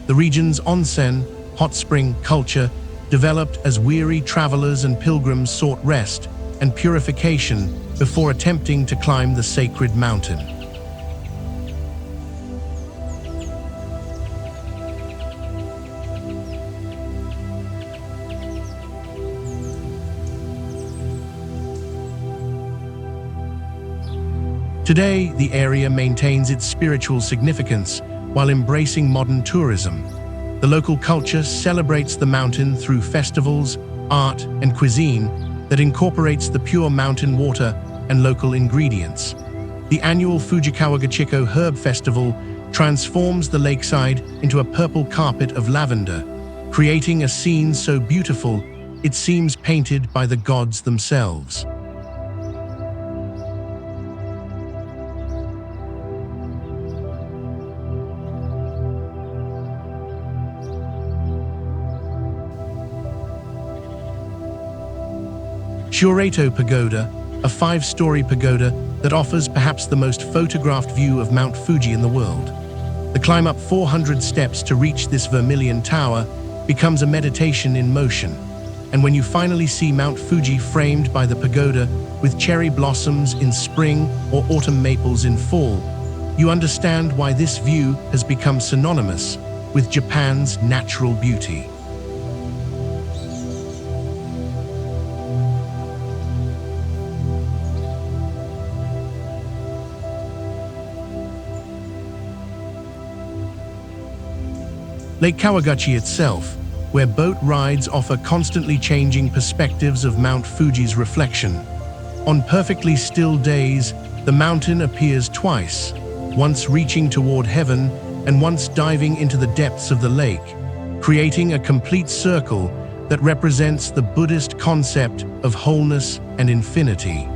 The region's onsen, hot spring culture, developed as weary travelers and pilgrims sought rest and purification before attempting to climb the sacred mountain. Today, the area maintains its spiritual significance while embracing modern tourism. The local culture celebrates the mountain through festivals, art, and cuisine that incorporates the pure mountain water and local ingredients. The annual Fujikawa-Gachiko Herb Festival transforms the lakeside into a purple carpet of lavender, creating a scene so beautiful it seems painted by the gods themselves. Kyoto Pagoda, a 5-story pagoda that offers perhaps the most photographed view of Mount Fuji in the world. The climb up 400 steps to reach this vermilion tower becomes a meditation in motion. And when you finally see Mount Fuji framed by the pagoda with cherry blossoms in spring or autumn maples in fall, you understand why this view has become synonymous with Japan's natural beauty. Lake Kawaguchi itself, where boat rides offer constantly changing perspectives of Mount Fuji's reflection. On perfectly still days, the mountain appears twice, once reaching toward heaven and once diving into the depths of the lake, creating a complete circle that represents the Buddhist concept of wholeness and infinity.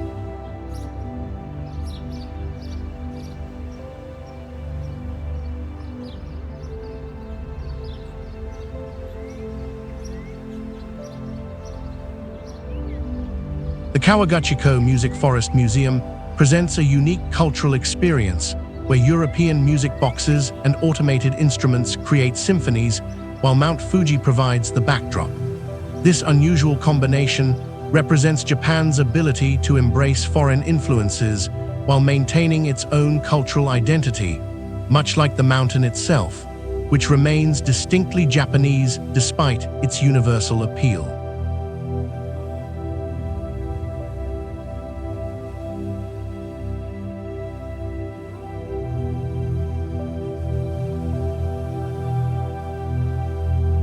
The Kawaguchiko Music Forest Museum presents a unique cultural experience where European music boxes and automated instruments create symphonies while Mount Fuji provides the backdrop. This unusual combination represents Japan's ability to embrace foreign influences while maintaining its own cultural identity, much like the mountain itself, which remains distinctly Japanese despite its universal appeal.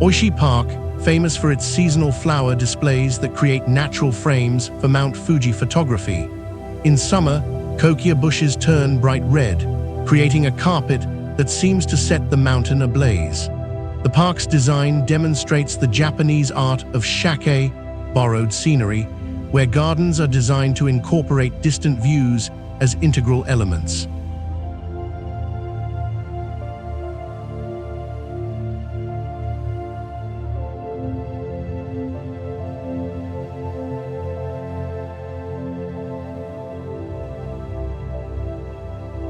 Oishi Park, famous for its seasonal flower displays that create natural frames for Mount Fuji photography. In summer, kokia bushes turn bright red, creating a carpet that seems to set the mountain ablaze. The park's design demonstrates the Japanese art of shake, borrowed scenery, where gardens are designed to incorporate distant views as integral elements.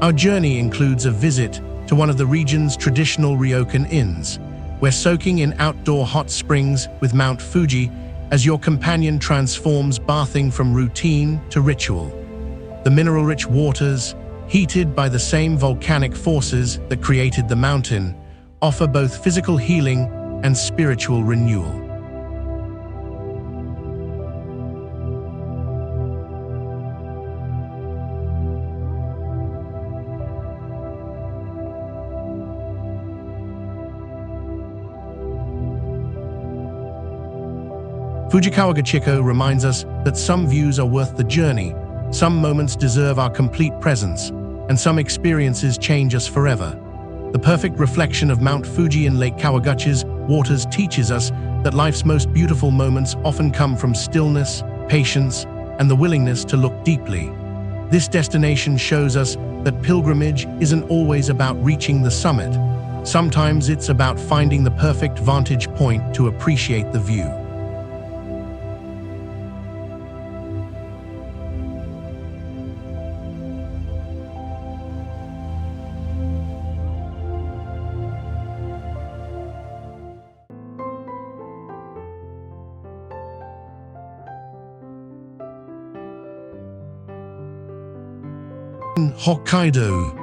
Our journey includes a visit to one of the region's traditional ryokan inns, where soaking in outdoor hot springs with Mount Fuji as your companion transforms bathing from routine to ritual. The mineral-rich waters, heated by the same volcanic forces that created the mountain, offer both physical healing and spiritual renewal. Fujikawa-Gachiko reminds us that some views are worth the journey, some moments deserve our complete presence, and some experiences change us forever. The perfect reflection of Mount Fuji in Lake Kawaguchi's waters teaches us that life's most beautiful moments often come from stillness, patience, and the willingness to look deeply. This destination shows us that pilgrimage isn't always about reaching the summit. Sometimes it's about finding the perfect vantage point to appreciate the view. 1. Hokkaido.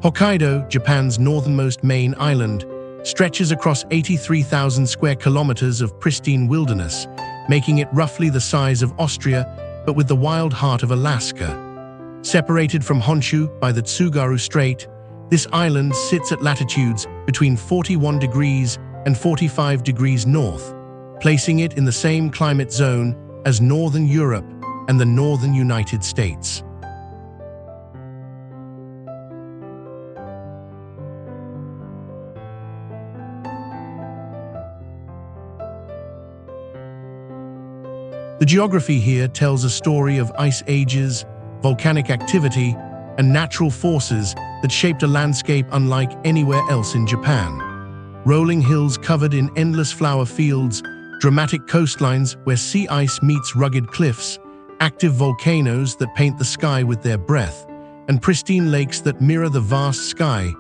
Hokkaido, Japan's northernmost main island, stretches across 83,000 square kilometers of pristine wilderness, making it roughly the size of Austria, but with the wild heart of Alaska. Separated from Honshu by the Tsugaru Strait, this island sits at latitudes between 41 degrees and 45 degrees north, placing it in the same climate zone as northern Europe and the northern United States. The geography here tells a story of ice ages, volcanic activity, and natural forces that shaped a landscape unlike anywhere else in Japan. Rolling hills covered in endless flower fields, dramatic coastlines where sea ice meets rugged cliffs, active volcanoes that paint the sky with their breath, and pristine lakes that mirror the vast sky.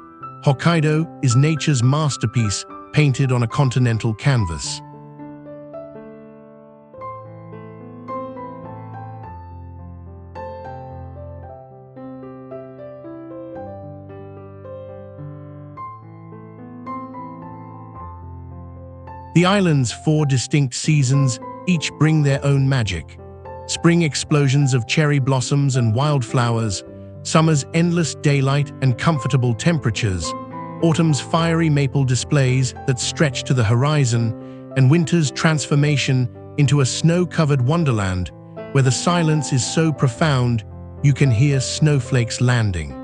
Hokkaido is nature's masterpiece painted on a continental canvas. The island's 4 distinct seasons each bring their own magic. Spring explosions of cherry blossoms and wildflowers, summer's endless daylight and comfortable temperatures, autumn's fiery maple displays that stretch to the horizon, and winter's transformation into a snow-covered wonderland where the silence is so profound you can hear snowflakes landing.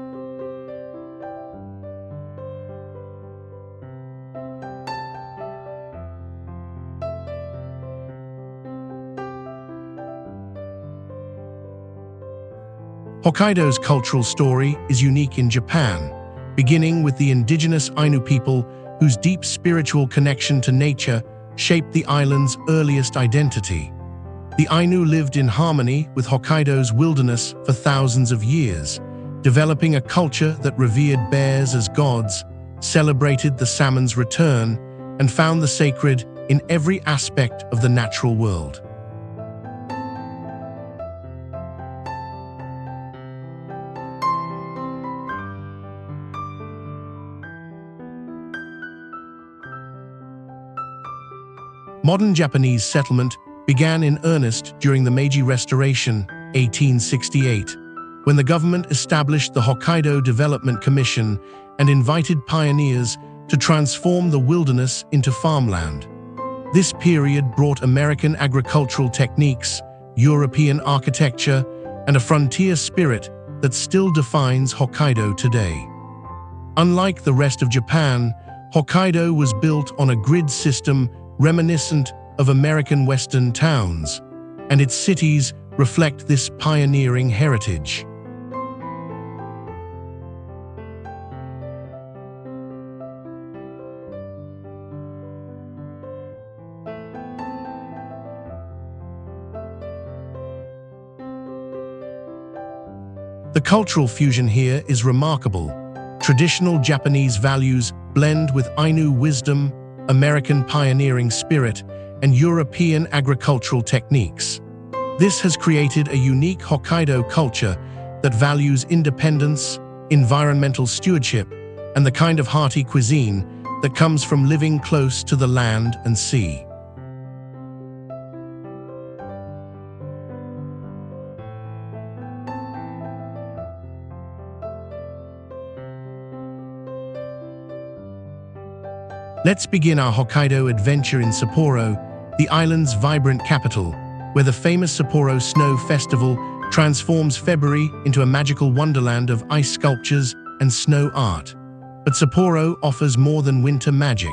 Hokkaido's cultural story is unique in Japan, beginning with the indigenous Ainu people whose deep spiritual connection to nature shaped the island's earliest identity. The Ainu lived in harmony with Hokkaido's wilderness for thousands of years, developing a culture that revered bears as gods, celebrated the salmon's return, and found the sacred in every aspect of the natural world. Modern Japanese settlement began in earnest during the Meiji Restoration, 1868, when the government established the Hokkaido Development Commission and invited pioneers to transform the wilderness into farmland. This period brought American agricultural techniques, European architecture, and a frontier spirit that still defines Hokkaido today. Unlike the rest of Japan, Hokkaido was built on a grid system reminiscent of American Western towns, and its cities reflect this pioneering heritage. The cultural fusion here is remarkable. Traditional Japanese values blend with Ainu wisdom, American pioneering spirit, and European agricultural techniques. This has created a unique Hokkaido culture that values independence, environmental stewardship, and the kind of hearty cuisine that comes from living close to the land and sea. Let's begin our Hokkaido adventure in Sapporo, the island's vibrant capital, where the famous Sapporo Snow Festival transforms February into a magical wonderland of ice sculptures and snow art. But Sapporo offers more than winter magic.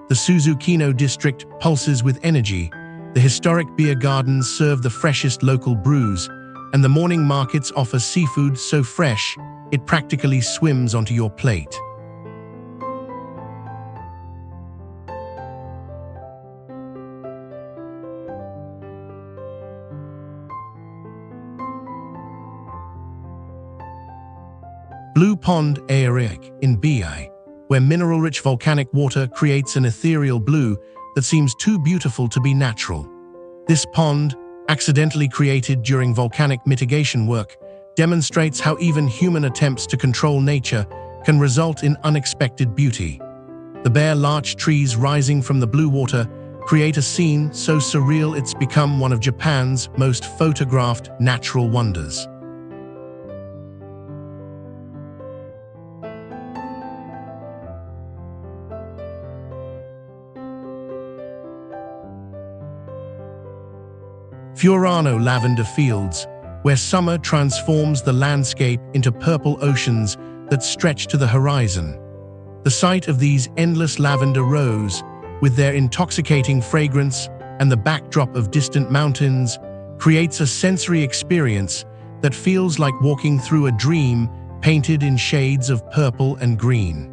The Suzukino district pulses with energy, the historic beer gardens serve the freshest local brews, and the morning markets offer seafood so fresh it practically swims onto your plate. Blue Pond Aereik in Bi, where mineral-rich volcanic water creates an ethereal blue that seems too beautiful to be natural. This pond, accidentally created during volcanic mitigation work, demonstrates how even human attempts to control nature can result in unexpected beauty. The bare larch trees rising from the blue water create a scene so surreal it's become one of Japan's most photographed natural wonders. Furano lavender fields, where summer transforms the landscape into purple oceans that stretch to the horizon. The sight of these endless lavender rows, with their intoxicating fragrance and the backdrop of distant mountains, creates a sensory experience that feels like walking through a dream painted in shades of purple and green.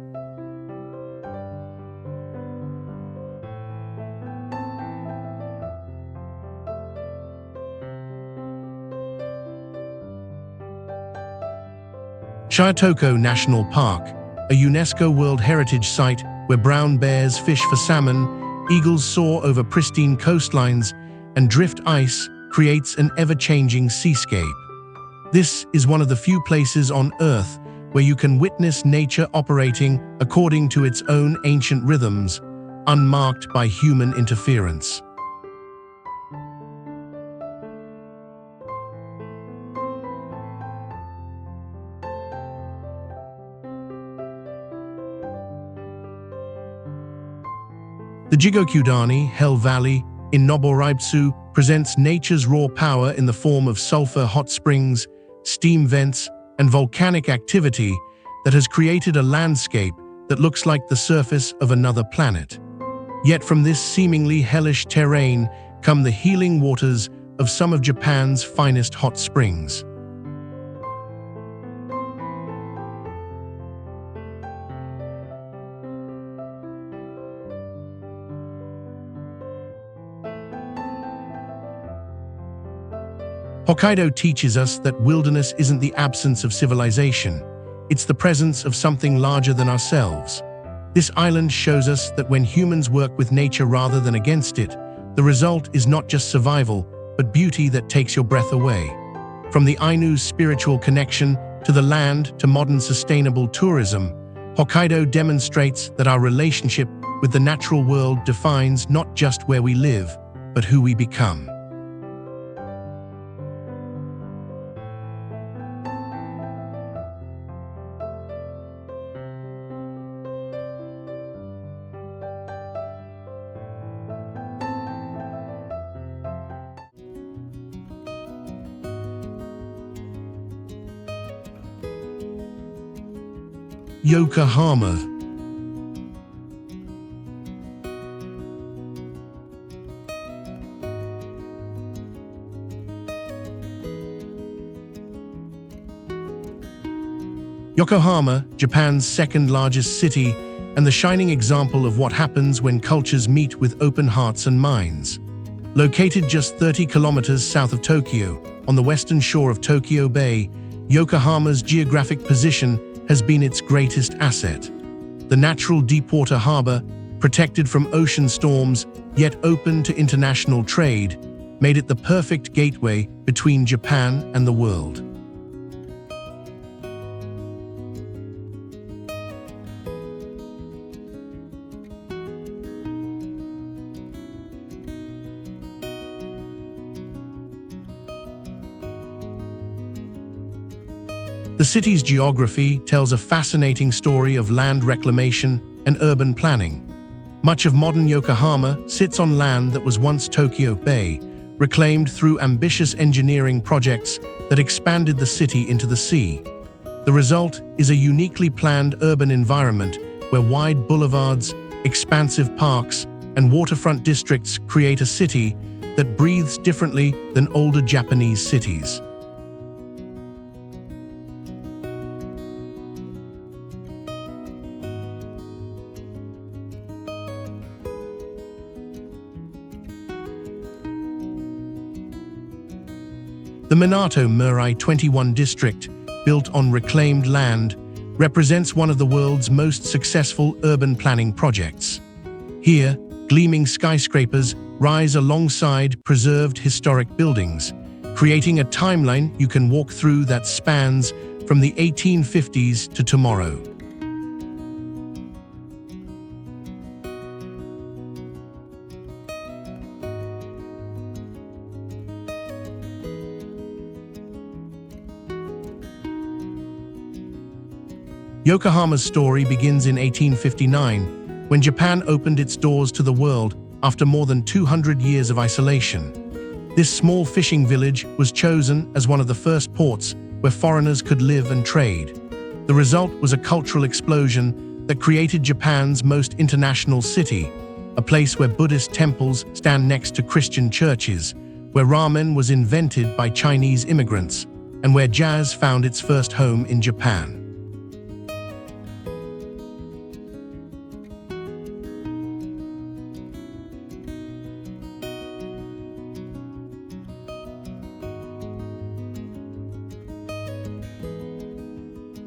Shiotoko National Park, a UNESCO World Heritage Site where brown bears fish for salmon, eagles soar over pristine coastlines, and drift ice creates an ever-changing seascape. This is one of the few places on Earth where you can witness nature operating according to its own ancient rhythms, unmarked by human interference. The Jigokyudani Hell Valley in Noboraibutsu presents nature's raw power in the form of sulfur hot springs, steam vents, and volcanic activity that has created a landscape that looks like the surface of another planet. Yet from this seemingly hellish terrain come the healing waters of some of Japan's finest hot springs. Hokkaido teaches us that wilderness isn't the absence of civilization, it's the presence of something larger than ourselves. This island shows us that when humans work with nature rather than against it, the result is not just survival, but beauty that takes your breath away. From the Ainu's spiritual connection to the land to modern sustainable tourism, Hokkaido demonstrates that our relationship with the natural world defines not just where we live, but who we become. Yokohama. Yokohama, Japan's second largest city, and the shining example of what happens when cultures meet with open hearts and minds. Located just 30 kilometers south of Tokyo, on the western shore of Tokyo Bay, Yokohama's geographic position has been its greatest asset. The natural deepwater harbor, protected from ocean storms, yet open to international trade, made it the perfect gateway between Japan and the world. The city's geography tells a fascinating story of land reclamation and urban planning. Much of modern Yokohama sits on land that was once Tokyo Bay, reclaimed through ambitious engineering projects that expanded the city into the sea. The result is a uniquely planned urban environment where wide boulevards, expansive parks, and waterfront districts create a city that breathes differently than older Japanese cities. The Minato Murai 21 district, built on reclaimed land, represents one of the world's most successful urban planning projects. Here, gleaming skyscrapers rise alongside preserved historic buildings, creating a timeline you can walk through that spans from the 1850s to tomorrow. Yokohama's story begins in 1859, when Japan opened its doors to the world after more than 200 years of isolation. This small fishing village was chosen as one of the first ports where foreigners could live and trade. The result was a cultural explosion that created Japan's most international city, a place where Buddhist temples stand next to Christian churches, where ramen was invented by Chinese immigrants, and where jazz found its first home in Japan.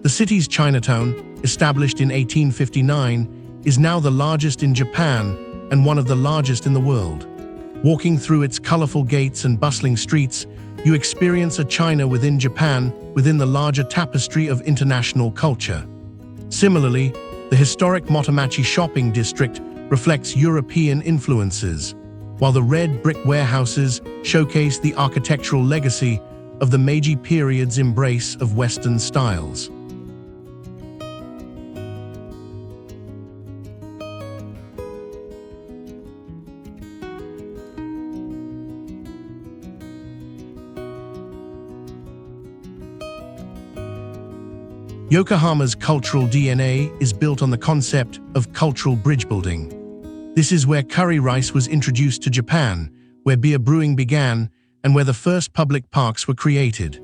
The city's Chinatown, established in 1859, is now the largest in Japan and one of the largest in the world. Walking through its colorful gates and bustling streets, you experience a China within Japan within the larger tapestry of international culture. Similarly, the historic Motomachi shopping district reflects European influences, while the red brick warehouses showcase the architectural legacy of the Meiji period's embrace of Western styles. Yokohama's cultural DNA is built on the concept of cultural bridge building. This is where curry rice was introduced to Japan, where beer brewing began, and where the first public parks were created.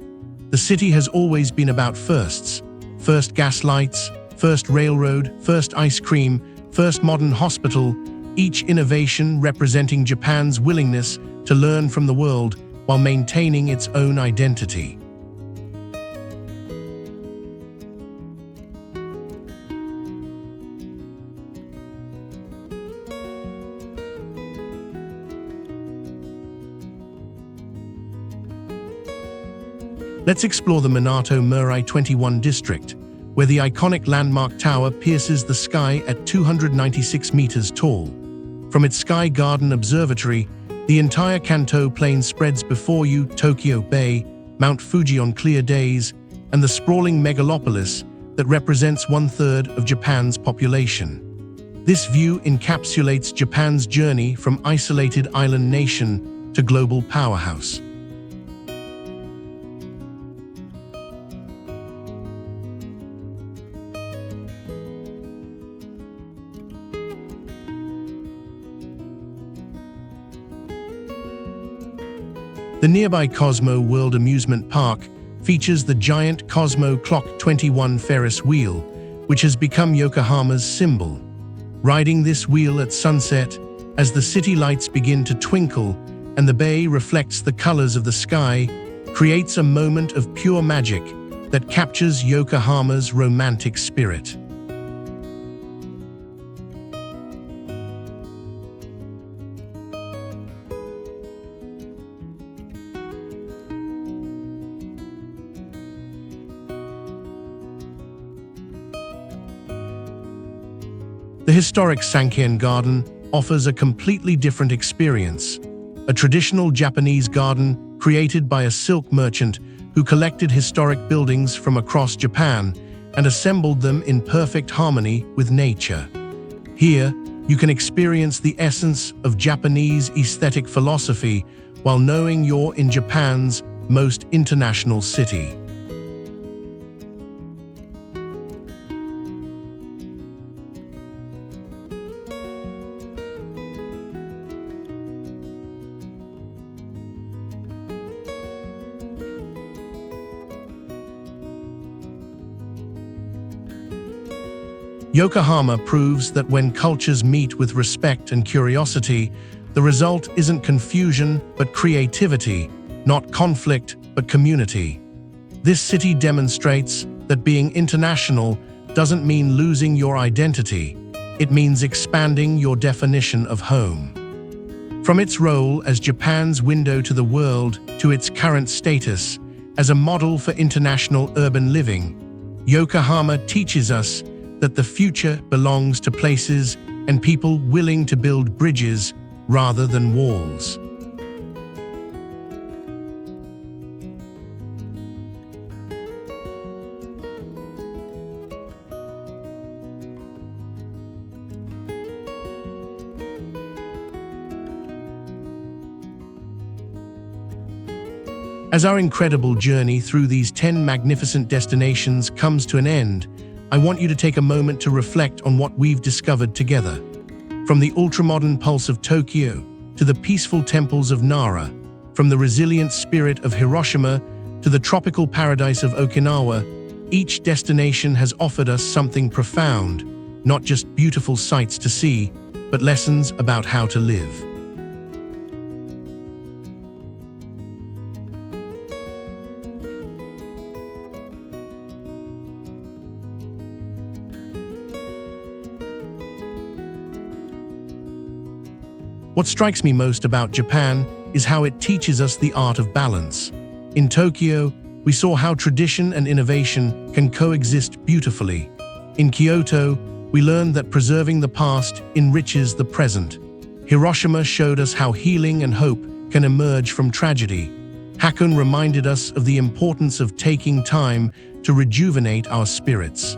The city has always been about firsts. First gas lights, first railroad, first ice cream, first modern hospital, each innovation representing Japan's willingness to learn from the world while maintaining its own identity. Let's explore the Minato Murai 21 district, where the iconic landmark tower pierces the sky at 296 meters tall. From its Sky Garden Observatory, the entire Kanto plain spreads before you: Tokyo Bay, Mount Fuji on clear days, and the sprawling megalopolis that represents 1/3 of Japan's population. This view encapsulates Japan's journey from isolated island nation to global powerhouse. The nearby Cosmo World Amusement Park features the giant Cosmo Clock 21 Ferris wheel, which has become Yokohama's symbol. Riding this wheel at sunset, as the city lights begin to twinkle and the bay reflects the colors of the sky, creates a moment of pure magic that captures Yokohama's romantic spirit. The historic Sankien Garden offers a completely different experience. A traditional Japanese garden created by a silk merchant who collected historic buildings from across Japan and assembled them in perfect harmony with nature. Here, you can experience the essence of Japanese aesthetic philosophy while knowing you're in Japan's most international city. Yokohama proves that when cultures meet with respect and curiosity, the result isn't confusion but creativity, not conflict but community. This city demonstrates that being international doesn't mean losing your identity. It means expanding your definition of home. From its role as Japan's window to the world to its current status as a model for international urban living, Yokohama teaches us that the future belongs to places and people willing to build bridges rather than walls. As our incredible journey through these 10 magnificent destinations comes to an end, I want you to take a moment to reflect on what we've discovered together. From the ultramodern pulse of Tokyo to the peaceful temples of Nara, from the resilient spirit of Hiroshima to the tropical paradise of Okinawa, each destination has offered us something profound, not just beautiful sights to see, but lessons about how to live. What strikes me most about Japan is how it teaches us the art of balance. In Tokyo, we saw how tradition and innovation can coexist beautifully. In Kyoto, we learned that preserving the past enriches the present. Hiroshima showed us how healing and hope can emerge from tragedy. Hakone reminded us of the importance of taking time to rejuvenate our spirits.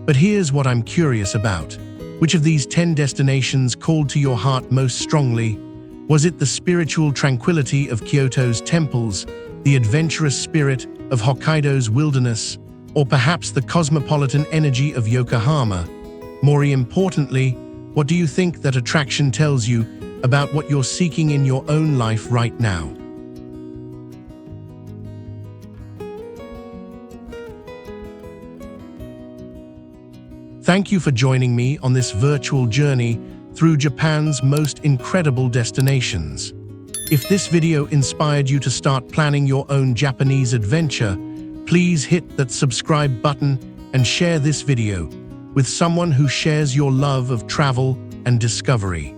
But here's what I'm curious about. Which of these 10 destinations called to your heart most strongly? Was it the spiritual tranquility of Kyoto's temples, the adventurous spirit of Hokkaido's wilderness, or perhaps the cosmopolitan energy of Yokohama? More importantly, what do you think that attraction tells you about what you're seeking in your own life right now? Thank you for joining me on this virtual journey through Japan's most incredible destinations. If this video inspired you to start planning your own Japanese adventure, please hit that subscribe button and share this video with someone who shares your love of travel and discovery.